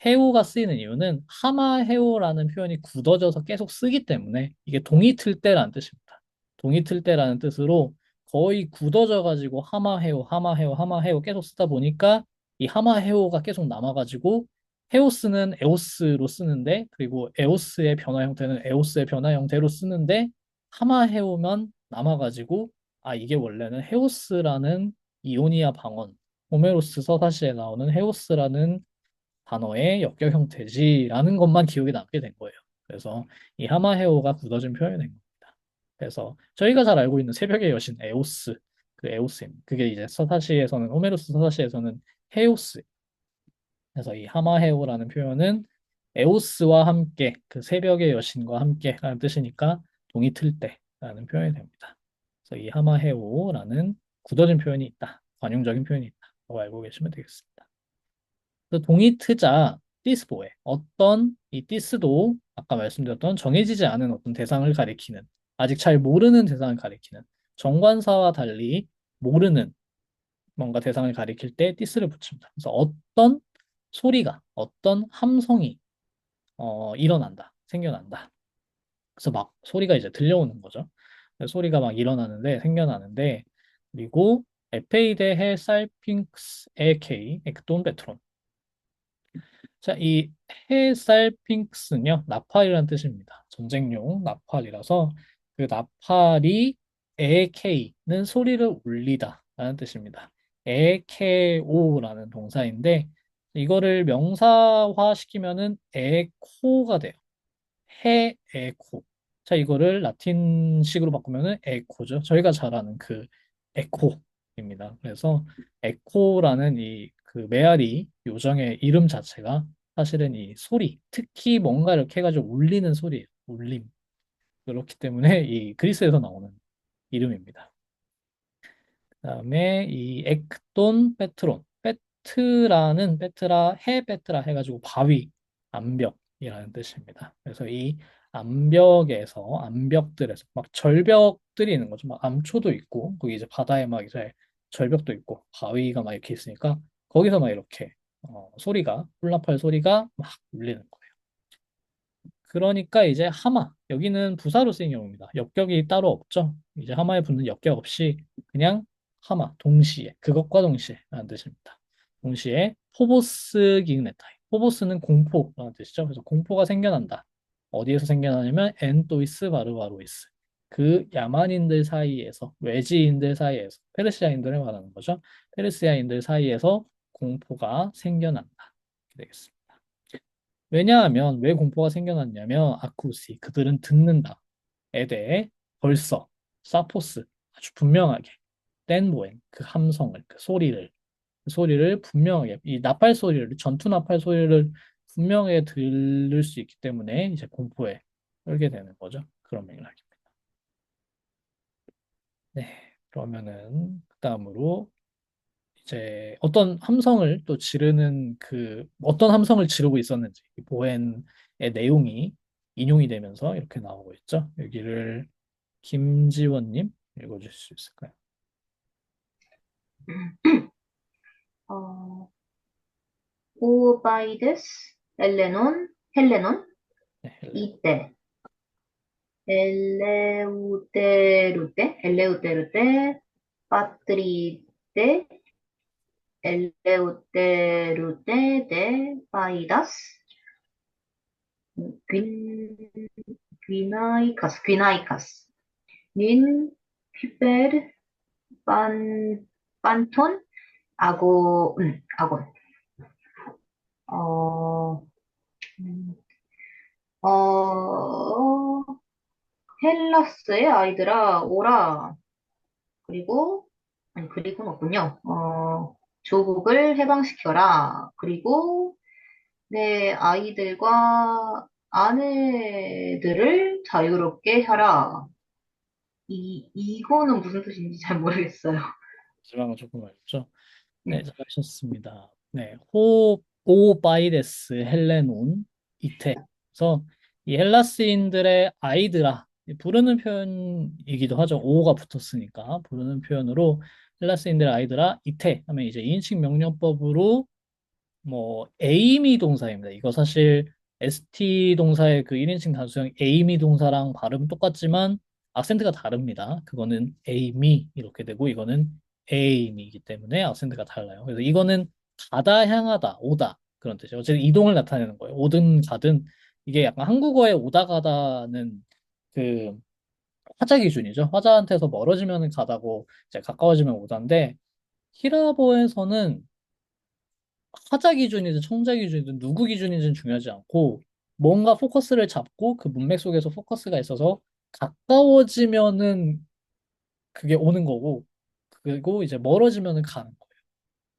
해오가 쓰이는 이유는 하마해오라는 표현이 굳어져서 계속 쓰기 때문에 이게 동이 틀 때라는 뜻입니다. 동이 틀 때라는 뜻으로 거의 굳어져 가지고 하마해오, 하마해오, 하마해오 계속 쓰다 보니까 이 하마해오가 계속 남아가지고 헤오스는 에오스로 쓰는데 그리고 에오스의 변화 형태는 에오스의 변화 형태로 쓰는데 하마해오만 남아가지고 아 이게 원래는 헤오스라는 이오니아 방언 호메로스 서사시에 나오는 헤오스라는 단어의 역격 형태지라는 것만 기억에 남게 된 거예요. 그래서 이 하마헤오가 굳어진 표현이 된 겁니다. 그래서 저희가 잘 알고 있는 새벽의 여신 에오스, 그 에오스, 그게 이제 서사시에서는 호메로스 서사시에서는 헤오스. 그래서 이 하마헤오라는 표현은 에오스와 함께 그 새벽의 여신과 함께라는 뜻이니까 동이 틀 때라는 표현이 됩니다. 그래서 이 하마헤오라는 굳어진 표현이 있다, 관용적인 표현이 있다라고 알고 계시면 되겠습니다. 그래서 동의 트자 띠스보에 어떤 이 띠스도 아까 말씀드렸던 정해지지 않은 어떤 대상을 가리키는 아직 잘 모르는 대상을 가리키는 정관사와 달리 모르는 뭔가 대상을 가리킬 때 띠스를 붙입니다. 그래서 어떤 소리가 어떤 함성이 일어난다 생겨난다. 그래서 막 소리가 이제 들려오는 거죠. 소리가 막 일어나는데 생겨나는데 그리고 에페이데 헬 살핑크스 에케이 액돈 베트론 자, 이 헤살핑크스는요, 나팔이라는 뜻입니다. 전쟁용 나팔이라서 그 나팔이 AK는 소리를 울리다 라는 뜻입니다. 에케오라는 동사인데 이거를 명사화 시키면은 에코가 돼요. 에코. 자, 이거를 라틴식으로 바꾸면은 에코죠. 저희가 잘 아는 그 에코입니다. 그래서 에코라는 이 그 메아리 요정의 이름 자체가 사실은 이 소리, 특히 뭔가 이렇게 해가지고 울리는 소리예요. 울림. 그렇기 때문에 이 그리스에서 나오는 이름입니다. 그다음에 이 엑돈 페트론. 페트라는 페트라 해 페트라 해가지고 바위, 암벽이라는 뜻입니다. 그래서 이 암벽에서 암벽들에서 막 절벽들이 있는 거죠. 막 암초도 있고 거기 이제 바다에 막 이제 절벽도 있고 바위가 막 이렇게 있으니까 거기서 막 이렇게 소리가 훌라팔 소리가 막 울리는 거예요. 그러니까 이제 하마 여기는 부사로 쓰인 경우입니다. 역격이 따로 없죠. 이제 하마에 붙는 역격 없이 그냥 하마 동시에 그것과 동시에라는 뜻입니다. 동시에 포보스 기그네타이. 포보스는 공포라는 뜻이죠. 그래서 공포가 생겨난다. 어디에서 생겨나냐면 엔토이스 바르바로이스. 그 야만인들 사이에서 외지인들 사이에서 페르시아인들을 말하는 거죠. 페르시아인들 사이에서 공포가 생겨난다. 이렇게 되겠습니다. 왜냐하면 왜 공포가 생겨났냐면 아쿠시 그들은 듣는다에 대해 벌써 사포스 아주 분명하게 댄보엔 그 함성을 그 소리를 분명하게 이 나팔 소리를 전투 나팔 소리를 분명하게 들을 수 있기 때문에 이제 공포에 떨게 되는 거죠. 그런 맥락입니다. 네, 그러면은 그다음으로 이제 어떤 함성을 또 지르는 그 어떤 함성을 지르고 있었는지 이 보엔의 내용이 인용이 되면서 이렇게 나오고 있죠. 여기를 김지원님 읽어주실 수 있을까요? 어, 오바이데스 헬레논 네, 헬렌. 이때 엘레우테루테 파트리데 엘레우테루테 데 파이다스 귄 귀나이카스 닌 피페르 빤 빤톤 아곤 어, 음, 어, 헬라스의 아이들아 오라 그리고 아니 그리고는 없군요. 조국을 해방시켜라. 그리고 내 아이들과 아내들을 자유롭게 하라. 이거는 무슨 뜻인지 잘 모르겠어요. 마지막은 조금 어렵죠. 네, 네. 잘하셨습니다. 네, 오바이데스 헬레논 이테. 그래서 이 헬라스인들의 아이들아 부르는 표현이기도 하죠. 오가 붙었으니까 부르는 표현으로 헬라스인들의 아이들아 이테 하면 이제 2인칭 명령법으로 뭐 에이미 동사입니다. 이거 사실 ST 동사의 그 1인칭 단수형 에이미 동사랑 발음은 똑같지만 악센트가 다릅니다. 그거는 에이미 이렇게 되고 이거는 에이미이기 때문에 악센트가 달라요. 그래서 이거는 가다 향하다 오다 그런 뜻이에요. 어쨌든 이동을 나타내는 거예요. 오든 가든 이게 약간 한국어의 오다 가다는 그 화자 기준이죠. 화자한테서 멀어지면 가다고 이제 가까워지면 오다인데 히라보에서는 화자 기준이든 청자 기준이든 누구 기준이든 중요하지 않고 뭔가 포커스를 잡고 그 문맥 속에서 포커스가 있어서 가까워지면은 그게 오는 거고 그리고 이제 멀어지면은 가는 거예요.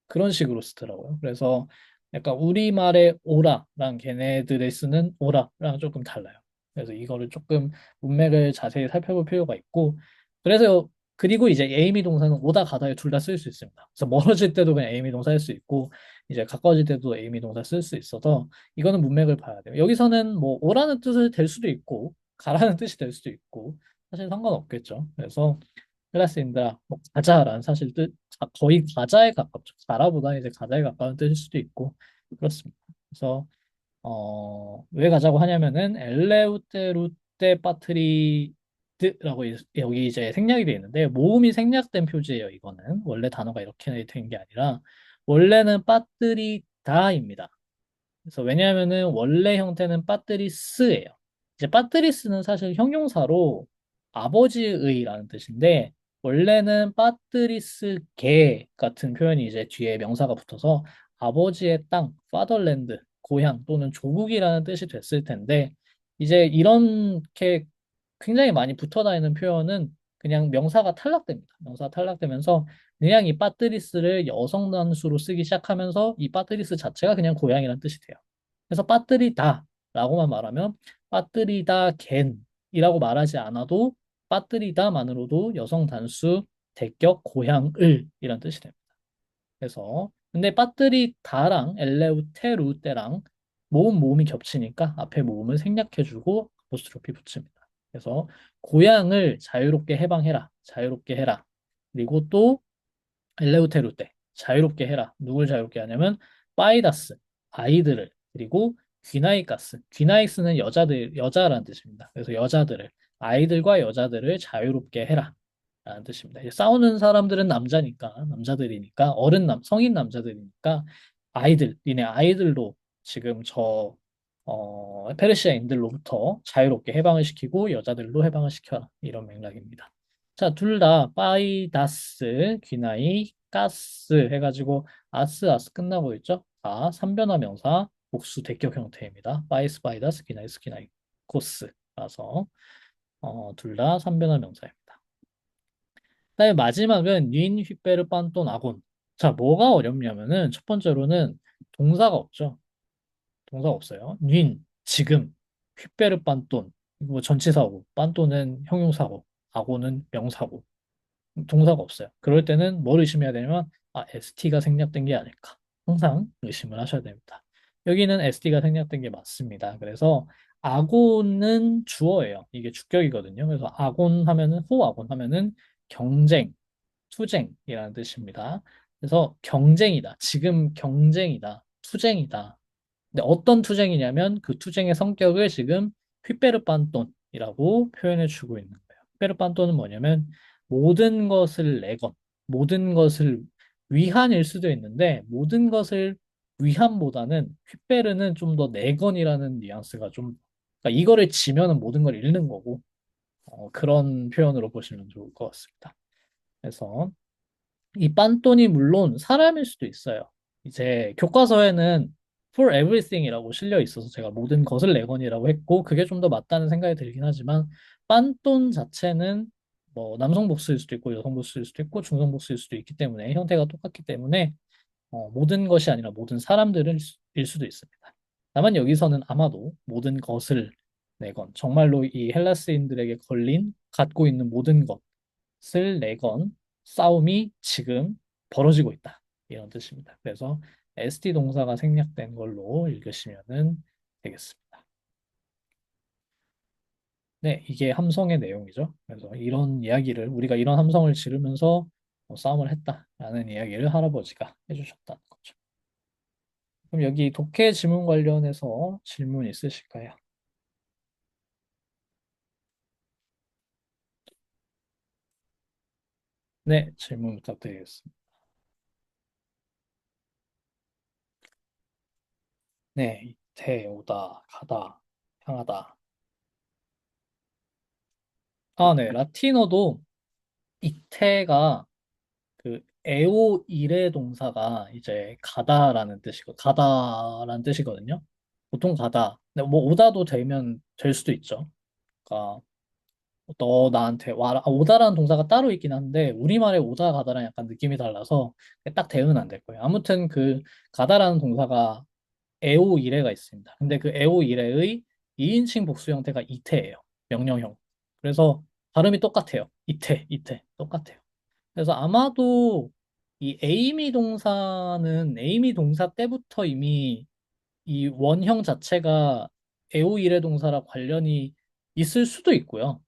그런 식으로 쓰더라고요. 그래서 약간 우리말의 오라랑 걔네들이 쓰는 오라랑 조금 달라요. 그래서 이거를 조금 문맥을 자세히 살펴볼 필요가 있고 그래서 그리고 이제 에이미 동사는 오다 가다에 둘 다 쓸 수 있습니다. 그래서 멀어질 때도 그냥 에이미 동사 쓸 수 있고 이제 가까워질 때도 에이미 동사 쓸 수 있어서 이거는 문맥을 봐야 돼요. 여기서는 뭐 오라는 뜻을 될 수도 있고 가라는 뜻이 될 수도 있고 사실 상관없겠죠. 그래서 클래스인다 뭐 가자라는 사실 뜻 거의 가자에 가깝죠. 가라보다 이제 가자에 가까운 뜻일 수도 있고 그렇습니다. 그래서 왜 가자고 하냐면은 엘레우테루테 파트리드라고 여기 이제 생략이 되어 있는데 모음이 생략된 표지예요. 이거는 원래 단어가 이렇게 된 게 아니라 원래는 빠뜨리다입니다. 그래서 왜냐하면은 원래 형태는 빠뜨리스예요. 이제 빠뜨리스는 사실 형용사로 아버지의라는 뜻인데 원래는 빠뜨리스 개 같은 표현이 이제 뒤에 명사가 붙어서 아버지의 땅, fatherland, 고향 또는 조국이라는 뜻이 됐을 텐데 이제 이렇게 굉장히 많이 붙어 다니는 표현은 그냥 명사가 탈락됩니다. 명사가 탈락되면서 그냥 이 빠뜨리스를 여성 단수로 쓰기 시작하면서 이 빠뜨리스 자체가 그냥 고향이라는 뜻이 돼요. 그래서 빠뜨리다라고만 말하면 빠뜨리다 겐이라고 말하지 않아도 빠뜨리다만으로도 여성 단수 대격 고향을 이란 뜻이 됩니다. 그래서 근데 빠뜨리다랑 엘레우테루 때랑 모음이 겹치니까 앞에 모음을 생략해주고 아포스트로피 붙입니다. 그래서 고향을 자유롭게 해방해라. 자유롭게 해라. 그리고 또 엘레우테루 때 자유롭게 해라. 누굴 자유롭게 하냐면 파이다스 아이들을 그리고 귀나이가스 귀나이스는 여자라는 뜻입니다. 그래서 여자들을 아이들과 여자들을 자유롭게 해라. 라는 뜻입니다. 이제 싸우는 사람들은 남자들이니까 성인 남자들이니까 니네 아이들로 지금 페르시아인들로부터 자유롭게 해방을 시키고 여자들로 해방을 시켜라. 이런 맥락입니다. 자, 둘 다 빠이다스, 귀나이, 가스 해가지고 아스 끝나고 있죠? 다 삼변화 명사 복수 대격 형태입니다. 빠이스, 바이다스, 귀나이스, 귀나이, 코스라서 둘 다 삼변화 명사입니다. 그다음에 마지막은 닌 휘베르 빤돈 아곤. 자, 뭐가 어렵냐면은 첫 번째로는 동사가 없죠. 동사가 없어요. 닌 지금 휘베르 빤돈 뭐 전치사고 빤돈은 형용사고 아곤은 명사고 동사가 없어요. 그럴 때는 뭘 의심해야 되냐면 ST가 생략된 게 아닐까. 항상 의심을 하셔야 됩니다. 여기는 ST가 생략된 게 맞습니다. 그래서 아곤은 주어예요. 이게 주격이거든요. 그래서 아곤 하면은 호아곤 하면은 경쟁, 투쟁이라는 뜻입니다. 그래서 경쟁이다. 지금 경쟁이다. 투쟁이다. 근데 어떤 투쟁이냐면 그 투쟁의 성격을 지금 휘베르반돈이라고 표현해 주고 있는 거예요. 휘베르반돈은 뭐냐면 모든 것을 내건, 모든 것을 위한일 수도 있는데 모든 것을 위한보다는 휘베르는 좀 더 내건이라는 뉘앙스가 좀 그러니까 이거를 지면은 모든 걸 잃는 거고 그런 표현으로 보시면 좋을 것 같습니다. 그래서 이 빤돈이 물론 사람일 수도 있어요. 이제 교과서에는 for everything이라고 실려 있어서 제가 모든 것을 내건이라고 했고 그게 좀 더 맞다는 생각이 들긴 하지만 빤돈 자체는 뭐 남성 복수일 수도 있고 여성 복수일 수도 있고 중성 복수일 수도 있기 때문에 형태가 똑같기 때문에 모든 것이 아니라 모든 사람들일 수도 있습니다. 다만 여기서는 아마도 모든 것을 내건 정말로 이 헬라스인들에게 걸린 갖고 있는 모든 것을 내건 싸움이 지금 벌어지고 있다. 이런 뜻입니다. 그래서 ST 동사가 생략된 걸로 읽으시면 되겠습니다. 네, 이게 함성의 내용이죠. 그래서 이런 이야기를 우리가 이런 함성을 지르면서 싸움을 했다라는 이야기를 할아버지가 해주셨다는 거죠. 그럼 여기 독해 지문 관련해서 질문 있으실까요? 네, 질문 부탁드리겠습니다. 네, 이태, 오다, 가다, 향하다. 네, 라틴어도 이태가 그 에오 이레 동사가 이제 가다라는 뜻이거든요. 보통 가다. 근데 뭐 오다도 되면 될 수도 있죠. 그러니까 너 나한테 와라. 오다라는 동사가 따로 있긴 한데 우리말에 오다 가다랑 약간 느낌이 달라서 딱 대응은 안 될 거예요. 아무튼 그 가다라는 동사가 에오 이레가 있습니다. 근데 그 에오 이레의 2인칭 복수 형태가 이태예요. 명령형. 그래서 발음이 똑같아요. 이태 똑같아요. 그래서 아마도 이 에이미 동사 때부터 이미 이 원형 자체가 에오일의 동사라 관련이 있을 수도 있고요.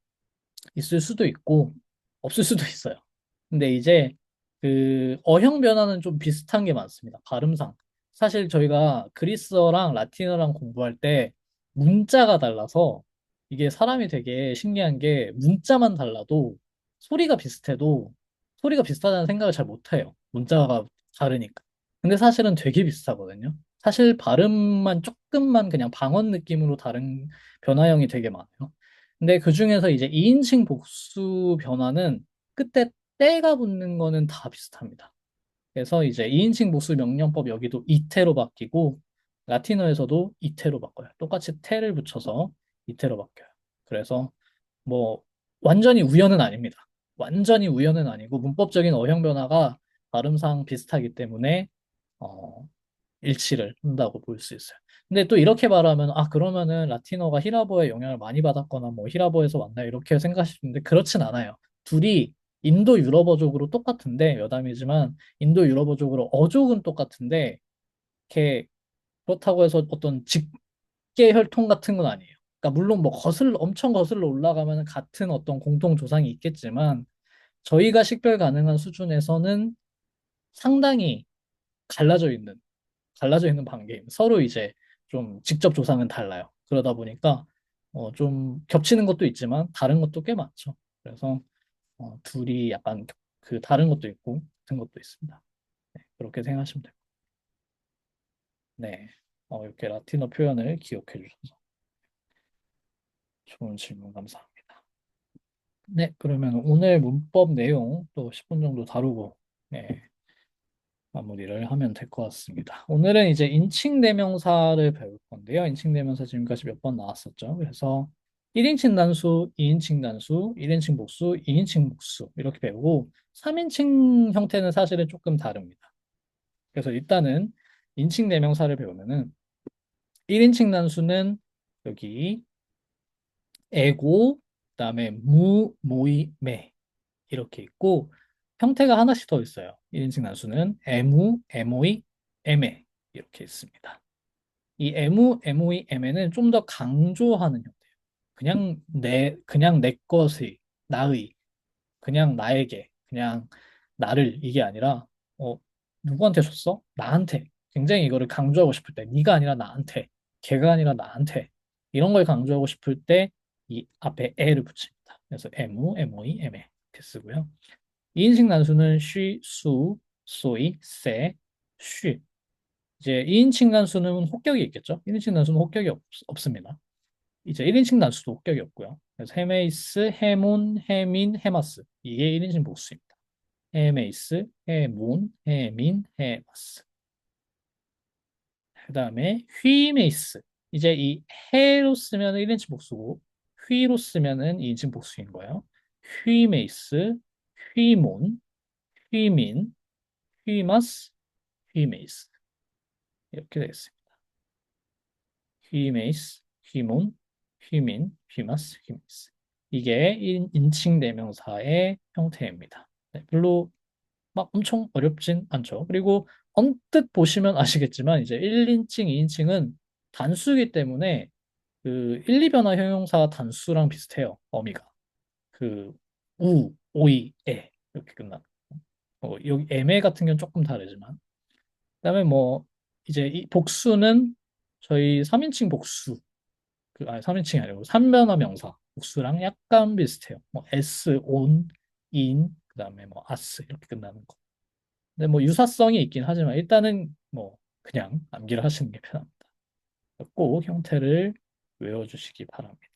있을 수도 있고 없을 수도 있어요. 근데 이제 그 어형 변화는 좀 비슷한 게 많습니다. 발음상. 사실 저희가 그리스어랑 라틴어랑 공부할 때 문자가 달라서 이게 사람이 되게 신기한 게 문자만 달라도 소리가 비슷해도 소리가 비슷하다는 생각을 잘 못해요. 문자가 다르니까. 근데 사실은 되게 비슷하거든요. 사실 발음만 조금만 그냥 방언 느낌으로 다른 변화형이 되게 많아요. 근데 그 중에서 이제 2인칭 복수 변화는 끝에 때가 붙는 거는 다 비슷합니다. 그래서 이제 2인칭 복수 명령법 여기도 이태로 바뀌고 라틴어에서도 이태로 바꿔요. 똑같이 태를 붙여서 이태로 바뀌어요. 그래서 뭐 완전히 우연은 아닙니다. 완전히 우연은 아니고 문법적인 어형 변화가 발음상 비슷하기 때문에 어, 일치를 한다고 볼 수 있어요. 근데 또 이렇게 말하면 아 그러면은 라틴어가 히라보의 영향을 많이 받았거나 뭐 히라보에서 왔나요? 이렇게 생각하시는데 그렇진 않아요. 둘이 인도 유럽어족으로 똑같은데 여담이지만 인도 유럽어족으로 어족은 똑같은데 이렇게 그렇다고 해서 어떤 직계 혈통 같은 건 아니에요. 그러니까 물론 뭐 엄청 거슬러 올라가면 같은 어떤 공통 조상이 있겠지만 저희가 식별 가능한 수준에서는 상당히 갈라져 있는 갈라져 있는 관계임. 서로 이제 좀 직접 조상은 달라요. 그러다 보니까 좀 겹치는 것도 있지만 다른 것도 꽤 많죠. 그래서 둘이 약간 그 다른 것도 있고 같은 것도 있습니다. 네, 그렇게 생각하시면 돼요. 네, 이렇게 라틴어 표현을 기억해 주셔서 좋은 질문 감사합니다. 네, 그러면 오늘 문법 내용 또 10분 정도 다루고 네, 마무리를 하면 될 것 같습니다. 오늘은 이제 인칭 대명사를 배울 건데요. 인칭 대명사 지금까지 몇 번 나왔었죠. 그래서 1인칭 단수, 2인칭 단수, 1인칭 복수, 2인칭 복수 이렇게 배우고 3인칭 형태는 사실은 조금 다릅니다. 그래서 일단은 인칭 대명사를 배우면은 1인칭 단수는 여기 에고, 그다음에 무, 모이, 매 이렇게 있고 형태가 하나씩 더 있어요. 1인칭 단수는 에무, 에모이, 에메 이렇게 있습니다. 이 에무, 에모이, 에메는 좀 더 강조하는 형태예요. 그냥 내 것의, 나의, 그냥 나에게, 그냥 나를 이게 아니라 누구한테 줬어? 나한테. 굉장히 이거를 강조하고 싶을 때 네가 아니라 나한테, 걔가 아니라 나한테 이런 걸 강조하고 싶을 때 이 앞에 에를 붙입니다. 그래서 에무, 에모이, 에메 이렇게 쓰고요. 2인칭 단수는 쉬, 수, 소이, 세, 쉬. 이제 2인칭 단수는 혹격이 있겠죠? 1인칭 단수는 혹격이 없습니다. 이제 1인칭 단수도 혹격이 없고요. 그래서 헤메이스, 헤몬, 헤민, 헤마스. 이게 1인칭 복수입니다. 헤메이스, 헤몬, 헤민, 헤마스. 그 다음에 휘메이스. 이제 이 해로 쓰면 1인칭 복수고 휘로 쓰면은 2인칭 복수인 거예요. 휘메이스, 휘몬, 휘민, 휘마스, 휘메이스 이렇게 되겠습니다. 휘메이스, 휘몬, 휘민, 휘마스, 휘메이스 이게 인칭 대명사의 형태입니다. 네, 별로 막 엄청 어렵진 않죠. 그리고 언뜻 보시면 아시겠지만 이제 1인칭, 2인칭은 단수이기 때문에 그 1, 2변화 형용사 단수랑 비슷해요. 어미가. 그 오이, 에 이렇게 끝나. 여기 에메 같은 경우는 조금 다르지만 그다음에 뭐 이제 이 복수는 저희 3인칭 복수 아니 3인칭이 아니고 3변화 명사 복수랑 약간 비슷해요. 뭐 s, on, in 그다음에 뭐 as 이렇게 끝나는 거. 근데 뭐 유사성이 있긴 하지만 일단은 뭐 그냥 암기를 하시는 게 편합니다. 꼭 형태를 외워주시기 바랍니다.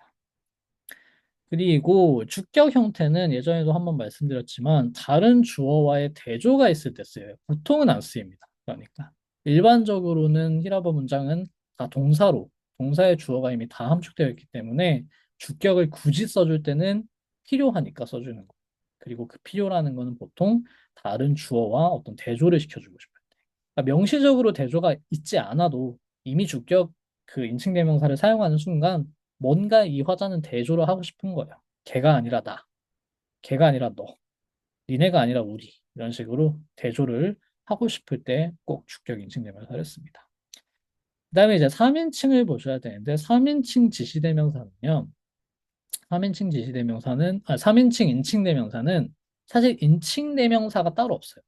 그리고 주격 형태는 예전에도 한번 말씀드렸지만 다른 주어와의 대조가 있을 때 쓰여요. 보통은 안 쓰입니다. 그러니까 일반적으로는 히라버 문장은 다 동사로 동사의 주어가 이미 다 함축되어 있기 때문에 주격을 굳이 써줄 때는 필요하니까 써주는 거. 그리고 그 필요라는 거는 보통 다른 주어와 어떤 대조를 시켜주고 싶을 때. 그러니까 명시적으로 대조가 있지 않아도 이미 주격 그 인칭대명사를 사용하는 순간 뭔가 이 화자는 대조를 하고 싶은 거예요. 걔가 아니라 나, 걔가 아니라 너, 니네가 아니라 우리 이런 식으로 대조를 하고 싶을 때 꼭 주격 인칭대명사를 씁니다. 그다음에 이제 3인칭을 보셔야 되는데 3인칭 지시대명사는요. 3인칭 인칭대명사는 사실 인칭대명사가 따로 없어요.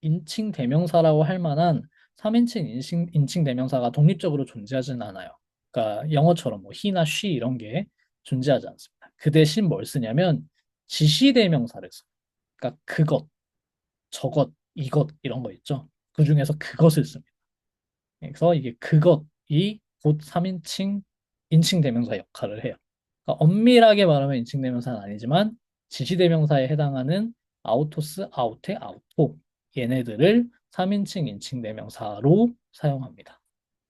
인칭 대명사라고 할 만한 3인칭 인칭 대명사가 독립적으로 존재하지는 않아요. 그러니까 영어처럼 뭐 he나 she 이런 게 존재하지 않습니다. 그 대신 뭘 쓰냐면 지시 대명사를 써요. 그러니까 그것, 저것, 이것 이런 거 있죠. 그 중에서 그것을 씁니다. 그래서 이게 그것이 곧 3인칭 인칭 대명사 역할을 해요. 그러니까 엄밀하게 말하면 인칭 대명사는 아니지만 지시 대명사에 해당하는 아우토스, 아우테, 아우토 얘네들을 3인칭 인칭 대명사로 사용합니다.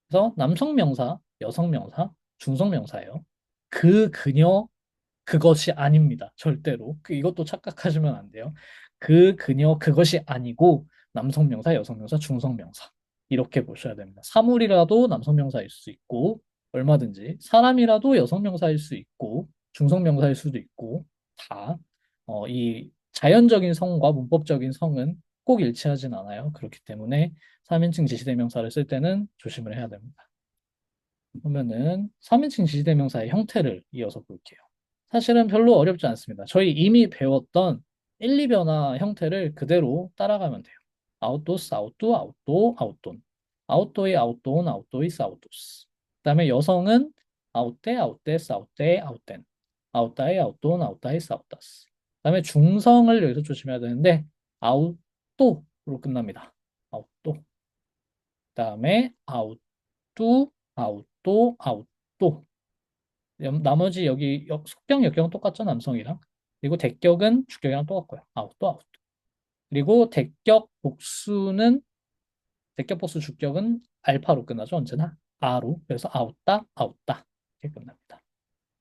그래서 남성 명사, 여성 명사, 중성 명사예요. 그 그녀 그것이 아닙니다. 절대로. 이것도 착각하시면 안 돼요. 그 그녀 그것이 아니고 남성 명사, 여성 명사, 중성 명사 이렇게 보셔야 됩니다. 사물이라도 남성 명사일 수 있고 얼마든지 사람이라도 여성 명사일 수 있고 중성 명사일 수도 있고 다 이 자연적인 성과 문법적인 성은 꼭 일치하진 않아요. 그렇기 때문에 3인칭 지시대명사를 쓸 때는 조심을 해야 됩니다. 그러면은 3인칭 지시대명사의 형태를 이어서 볼게요. 사실은 별로 어렵지 않습니다. 저희 이미 배웠던 1, 2변화 형태를 그대로 따라가면 돼요. 아웃도스, 아웃도, 아웃도, 아웃돈. 아웃도이, 아웃돈, 아웃도이스, 아웃도스. 그다음에 여성은 아웃데, 아웃데스, 아웃데, 아웃덴. 아웃다이, 아웃돈, 아웃다이스, 아웃다스. 그다음에 중성을 여기서 조심해야 되는데 아웃도로 끝납니다. 아웃도. 그다음에 아웃도, 아웃도, 아웃도. 나머지 여기 속격, 역격은 똑같죠, 남성이랑. 그리고 대격은 주격이랑 똑같고요. 아웃도, 아웃도. 그리고 대격 복수 주격은 알파로 끝나죠, 언제나. 아로. 그래서 아웃다, 아웃다. 이렇게 끝납니다.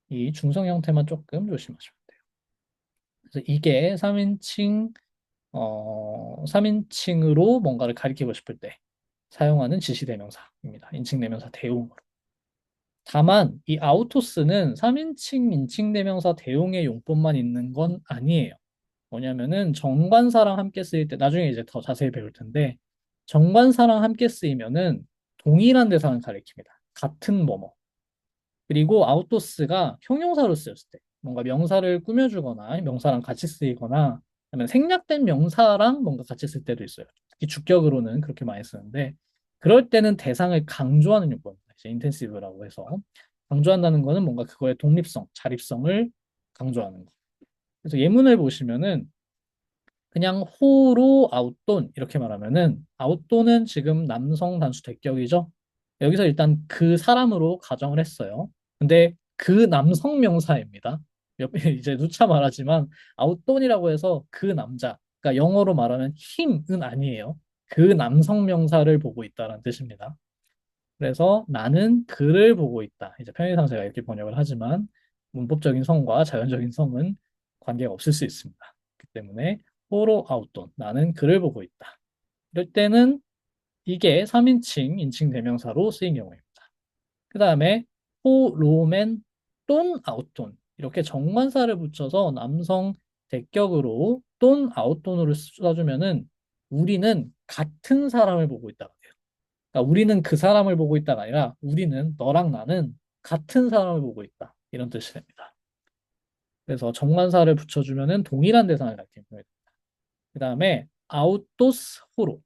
이 중성 형태만 조금 조심하시면 돼요. 그래서 이게 3인칭으로 뭔가를 가리키고 싶을 때 사용하는 지시대명사입니다. 인칭대명사 대용으로. 다만 이 아우토스는 3인칭 인칭대명사 대용의 용법만 있는 건 아니에요. 뭐냐면은 정관사랑 함께 쓰일 때 나중에 이제 더 자세히 배울 텐데 정관사랑 함께 쓰이면은 동일한 대상을 가리킵니다. 같은 뭐뭐. 그리고 아우토스가 형용사로 쓰였을 때 뭔가 명사를 꾸며주거나 명사랑 같이 쓰이거나 아니면 생략된 명사랑 뭔가 같이 쓸 때도 있어요. 특히 주격으로는 그렇게 많이 쓰는데 그럴 때는 대상을 강조하는 용법입니다. 이제 인텐시브라고 해서 강조한다는 거는 뭔가 그거의 독립성, 자립성을 강조하는 거. 그래서 예문을 보시면은 그냥 호로 아웃돈 이렇게 말하면은 아웃돈은 지금 남성 단수 대격이죠. 여기서 일단 그 사람으로 가정을 했어요. 근데 그 남성 명사입니다. 이제 누차 말하지만 아웃돈이라고 해서 그 남자, 그러니까 영어로 말하면 힘은 아니에요. 그 남성 명사를 보고 있다는 뜻입니다. 그래서 나는 그를 보고 있다. 이제 편의상세가 이렇게 번역을 하지만 문법적인 성과 자연적인 성은 관계가 없을 수 있습니다. 그렇기 때문에 포로 아웃돈 나는 그를 보고 있다. 이럴 때는 이게 3인칭 인칭 대명사로 쓰인 경우입니다. 그 다음에 포로맨 돈 아웃돈 이렇게 정관사를 붙여서 남성 대격으로 돈 아웃돈으로 써주면은 우리는 같은 사람을 보고 있다. 그러니까 우리는 그 사람을 보고 있다가 아니라 우리는 너랑 나는 같은 사람을 보고 있다. 이런 뜻이 됩니다. 그래서 정관사를 붙여주면은 동일한 대상을 가리키는 거예요. 그 다음에 아웃도스 호로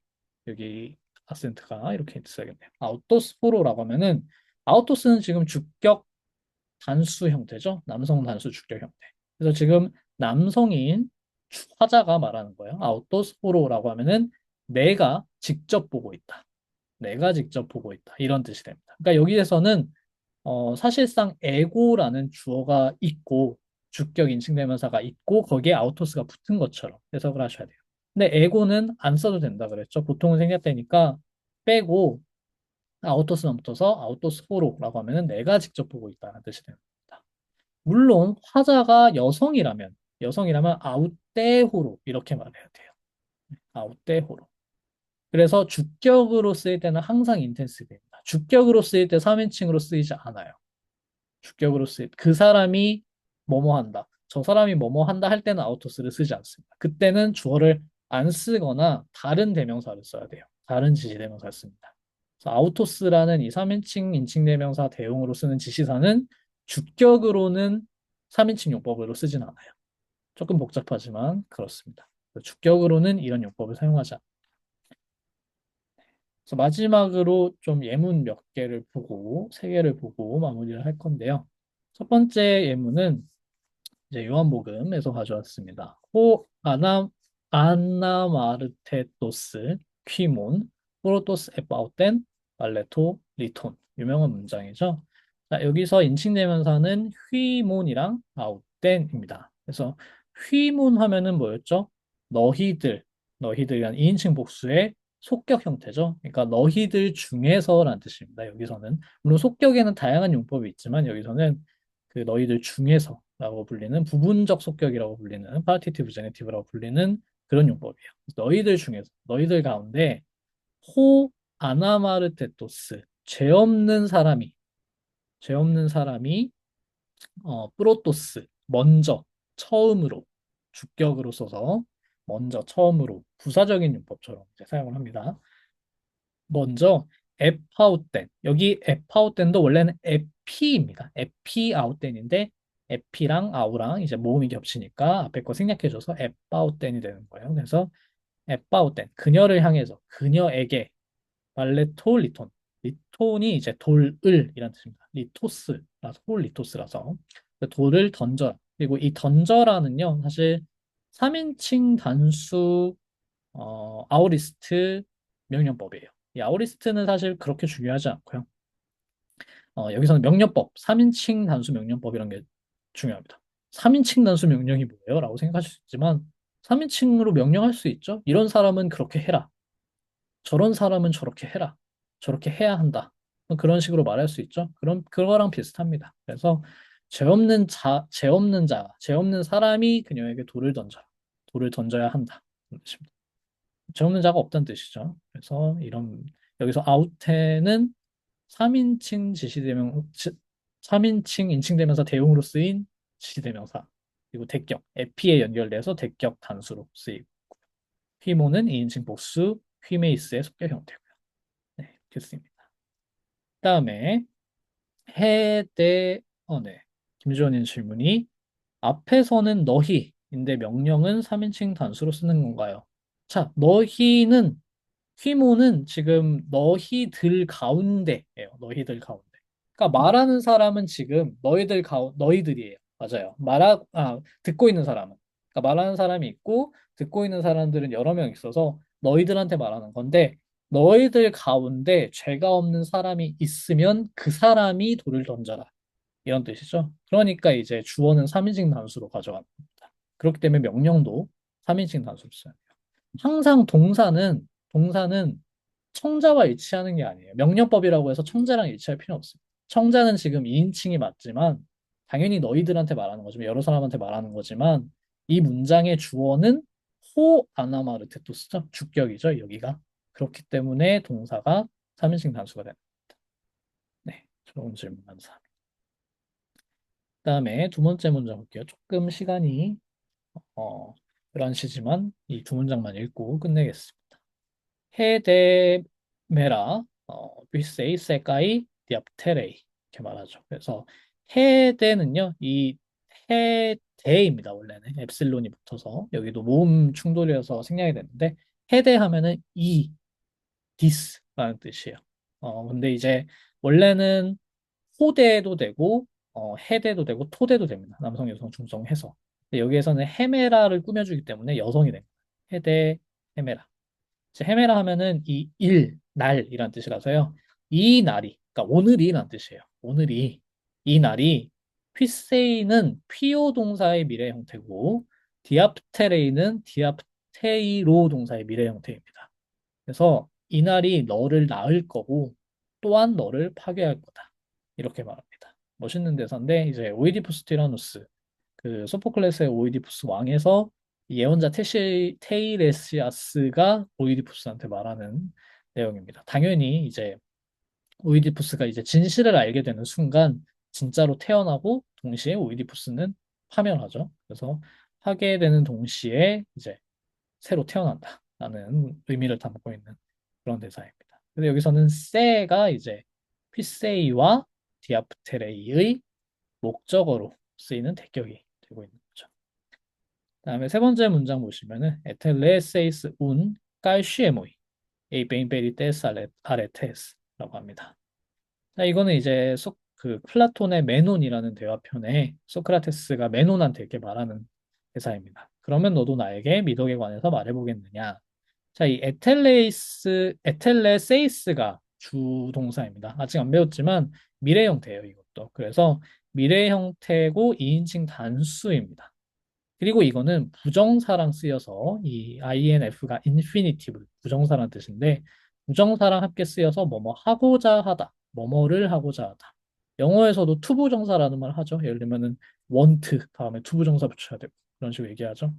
여기 아센트가 이렇게 써야겠네요. 아웃도스 호로라고 하면은 아웃도스는 지금 주격 단수 형태죠. 남성 단수 주격 형태. 그래서 지금 남성인 화자가 말하는 거예요. 아웃도스 호로라고 하면은 내가 직접 보고 있다. 내가 직접 보고 있다. 이런 뜻이 됩니다. 그러니까 여기에서는 사실상 에고라는 주어가 있고 주격 인칭대명사가 있고 거기에 아우토스가 붙은 것처럼 해석을 하셔야 돼요. 근데 에고는 안 써도 된다 그랬죠. 보통은 생략되니까 빼고 아우토스만 붙어서 아우토스 호로라고 하면은 내가 직접 보고 있다는 뜻이 됩니다. 물론 화자가 여성이라면 아웃대호로 이렇게 말해야 돼요. 아웃대호로. 그래서 주격으로 쓰일 때는 항상 인텐시브입니다. 주격으로 쓰일 때 3인칭으로 쓰이지 않아요. 주격으로 쓰일 그 사람이 뭐뭐 한다. 저 사람이 뭐뭐 한다 할 때는 아우토스를 쓰지 않습니다. 그때는 주어를 안 쓰거나 다른 대명사를 써야 돼요. 다른 지시 대명사를 씁니다. 그래서 아우토스라는 이 3인칭 인칭 대명사 대용으로 쓰는 지시사는 주격으로는 3인칭 용법으로 쓰진 않아요. 조금 복잡하지만 그렇습니다. 주격으로는 이런 용법을 사용하지 않아요. 그래서 마지막으로 좀 예문 몇 개를 보고, 세 개를 보고 마무리를 할 건데요. 첫 번째 예문은 이제 요한복음에서 가져왔습니다. 아나마르테토스 퀴몬 프로토스 에바우텐 말레토 리톤 유명한 문장이죠. 자, 여기서 인칭대명사는 휘몬이랑 아우텐입니다. 그래서 휘몬 하면은 뭐였죠? 너희들이란 2인칭 복수의 속격 형태죠. 그러니까 너희들 중에서라는 뜻입니다. 여기서는 물론 속격에는 다양한 용법이 있지만 여기서는 그 너희들 중에서라고 불리는 부분적 속격이라고 불리는 파티티브 제네티브라고 불리는 그런 용법이에요. 너희들 중에서 너희들 가운데 호 아나마르테토스 죄 없는 사람이 프로토스 먼저 처음으로 주격으로 써서 먼저 처음으로 부사적인 용법처럼 이제 사용을 합니다. 먼저 에파우텐 여기 에파우텐도 원래는 에피입니다. 에피아우텐인데 에피랑 아우랑 이제 모음이 겹치니까 앞에 거 생략해줘서 에파우텐이 되는 거예요. 그래서 에파우텐 그녀를 향해서 그녀에게 말레토 리톤 리톤이 이제 돌을이란 뜻입니다. 리토스라서 홀 리토스라서 돌을 던져라. 그리고 이 던져라는요 사실 3인칭 단수 아우리스트 명령법이에요. 이 아우리스트는 사실 그렇게 중요하지 않고요. 여기서는 명령법, 3인칭 단수 명령법이라는 게 중요합니다. 3인칭 단수 명령이 뭐예요? 라고 생각하실 수 있지만 3인칭으로 명령할 수 있죠. 이런 사람은 그렇게 해라. 저런 사람은 저렇게 해라. 저렇게 해야 한다. 그런 식으로 말할 수 있죠. 그럼 그거랑 비슷합니다. 그래서 죄 없는 사람이 그녀에게 돌을 던져라. 돌을 던져야 한다. 그런 뜻입니다. 죄 없는 자가 없다는 뜻이죠. 그래서 이런 여기서 아우테는 3인칭 지시대명 3인칭 인칭대명사 대용으로 쓰인 지시대명사 그리고 대격 에피에 연결돼서 대격 단수로 쓰이고 휘모는 2인칭 복수 휘메이스의 속격 형태고요. 네, 좋습니다. 그다음에 네. 김주원님 질문이 앞에서는 너희인데 명령은 3인칭 단수로 쓰는 건가요? 자, 휘모는 지금 너희들 가운데예요. 너희들 가운데. 그러니까 말하는 사람은 지금 너희들이에요. 맞아요. 듣고 있는 사람은. 그러니까 말하는 사람이 있고 듣고 있는 사람들은 여러 명 있어서 너희들한테 말하는 건데 너희들 가운데 죄가 없는 사람이 있으면 그 사람이 돌을 던져라. 이런 뜻이죠. 그러니까 이제 주어는 3인칭 단수로 가져갑니다. 그렇기 때문에 명령도 3인칭 단수로 써요. 항상 동사는 청자와 일치하는 게 아니에요. 명령법이라고 해서 청자랑 일치할 필요는 없습니다. 청자는 지금 2인칭이 맞지만 당연히 너희들한테 말하는 거지만 여러 사람한테 말하는 거지만 이 문장의 주어는 호 아나마르테토스죠. 주격이죠. 여기가. 그렇기 때문에 동사가 3인칭 단수가 됩니다. 네, 좋은 질문 감사합니다. 그다음에 두 번째 문장 볼게요. 조금 시간이 불안시지만 이 두 문장만 읽고 끝내겠습니다. 헤데메라 비세이 세카이 디압테레이 이렇게 말하죠. 그래서 헤데는요 이 헤데입니다. 원래는 엡실론이 붙어서 여기도 모음 충돌이어서 생략이 되는데 헤데 하면은 이 디스라는 뜻이에요. 근데 이제 원래는 호대도 되고 해대도 되고 토대도 됩니다. 남성, 여성, 중성 해서. 근데 여기에서는 헤메라를 꾸며주기 때문에 여성이 됩니다. 헤대, 헤메라. 이제 헤메라 하면은 날이란 뜻이라서요. 이 날이, 그러니까 오늘이란 뜻이에요. 이 날이 퀴세이는 피오 동사의 미래 형태고 디아프테레이는 디아프테이로 동사의 미래 형태입니다. 그래서 이 날이 너를 낳을 거고 또한 너를 파괴할 거다. 이렇게 말합니다. 멋있는 대사인데 이제 오이디푸스 티라누스 그 소포클레스의 오이디푸스 왕에서 예언자 테이레시아스가 오이디푸스한테 말하는 내용입니다. 당연히 이제 오이디푸스가 이제 진실을 알게 되는 순간 진짜로 태어나고 동시에 오이디푸스는 파멸하죠. 그래서 파괴되는 동시에 이제 새로 태어난다라는 의미를 담고 있는 그런 대사입니다. 근데 여기서는 세가 이제 퀴세이와 디아프테레이의 목적어로 쓰이는 대격이 되고 있는 거죠. 다음에 세 번째 문장 보시면은 에텔레세이스 운 깔쉬에모이 에이베인베리테스 아레테스라고 합니다. 자, 이거는 이제 그 플라톤의 메논이라는 대화편에 소크라테스가 메논한테 이렇게 말하는 대사입니다. 그러면 너도 나에게 미덕에 관해서 말해보겠느냐? 자, 이 에텔레세이스가 주동사입니다. 아직 안 배웠지만 미래 형태예요, 이것도. 그래서 미래 형태고 2인칭 단수입니다. 그리고 이거는 부정사랑 쓰여서 이 INF가 인피니티브, 부정사란 뜻인데 부정사랑 함께 쓰여서 뭐뭐 하고자 하다, 뭐뭐를 하고자 하다. 영어에서도 투부정사라는 말 하죠. 예를 들면은 want 다음에 투부정사 붙여야 되고 그런 식으로 얘기하죠.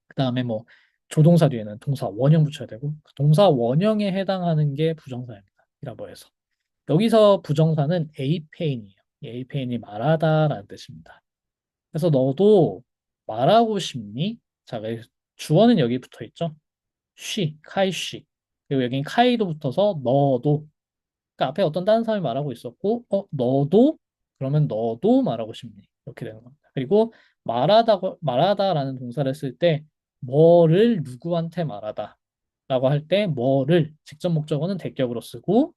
그 다음에 뭐 조동사 뒤에는 동사 원형 붙여야 되고 그 동사 원형에 해당하는 게 부정사입니다. 이라고 해서 여기서 부정사는 에이페인이에요. 이 에이페인이 말하다라는 뜻입니다. 그래서 너도 말하고 싶니? 자, 주어는 여기 붙어 있죠. 쉬, 카이 쉬. 그리고 여긴 카이도 붙어서 너도. 그러니까 앞에 어떤 다른 사람이 말하고 있었고, 너도? 그러면 너도 말하고 싶니? 이렇게 되는 겁니다. 그리고 말하다라는 동사를 쓸 때 뭐를 누구한테 말하다 라고 할 때 뭐를 직접 목적어는 대격으로 쓰고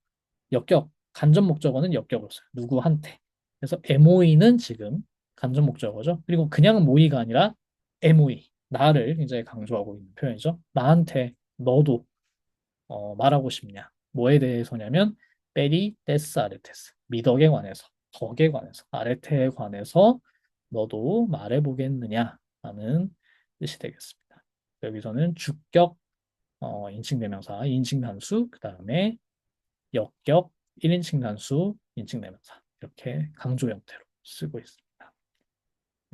역격, 간접 목적어는 역격으로 써요. 누구한테. 그래서 MOE는 지금 간접 목적어죠. 그리고 그냥 모의가 아니라 MOE, 나를 굉장히 강조하고 있는 표현이죠. 나한테 너도 말하고 싶냐? 뭐에 대해서냐면 페리 데스 아레테스, 미덕에 관해서, 덕에 관해서, 아레테에 관해서 너도 말해보겠느냐? 라는 뜻이 되겠습니다. 여기서는 주격, 인칭대명사, 인칭단수, 그 다음에 역격, 1인칭 단수, 인칭대명사 이렇게 강조 형태로 쓰고 있습니다.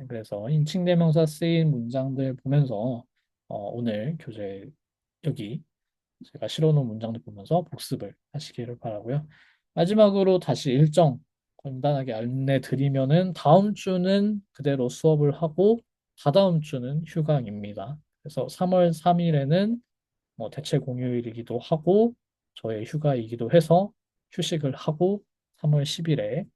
그래서 인칭대명사 쓰인 문장들 보면서 오늘 교재 여기 제가 실어놓은 문장들 보면서 복습을 하시기를 바라고요. 마지막으로 다시 일정 간단하게 안내 드리면은 다음 주는 그대로 수업을 하고 다다음 주는 휴강입니다. 그래서 3월 3일에는 뭐 대체 공휴일이기도 하고 저의 휴가이기도 해서 휴식을 하고 3월 10일에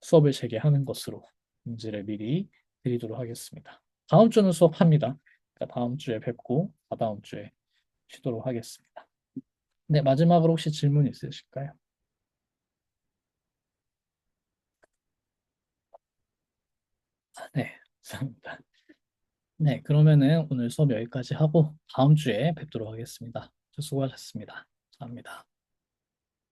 수업을 재개하는 것으로 인지를 미리 드리도록 하겠습니다. 다음 주는 수업합니다. 그러니까 다음 주에 뵙고 다다음 주에 쉬도록 하겠습니다. 네, 마지막으로 혹시 질문 있으실까요? 네, 감사합니다. 네, 그러면은 오늘 수업 여기까지 하고 다음 주에 뵙도록 하겠습니다. 수고하셨습니다. 감사합니다.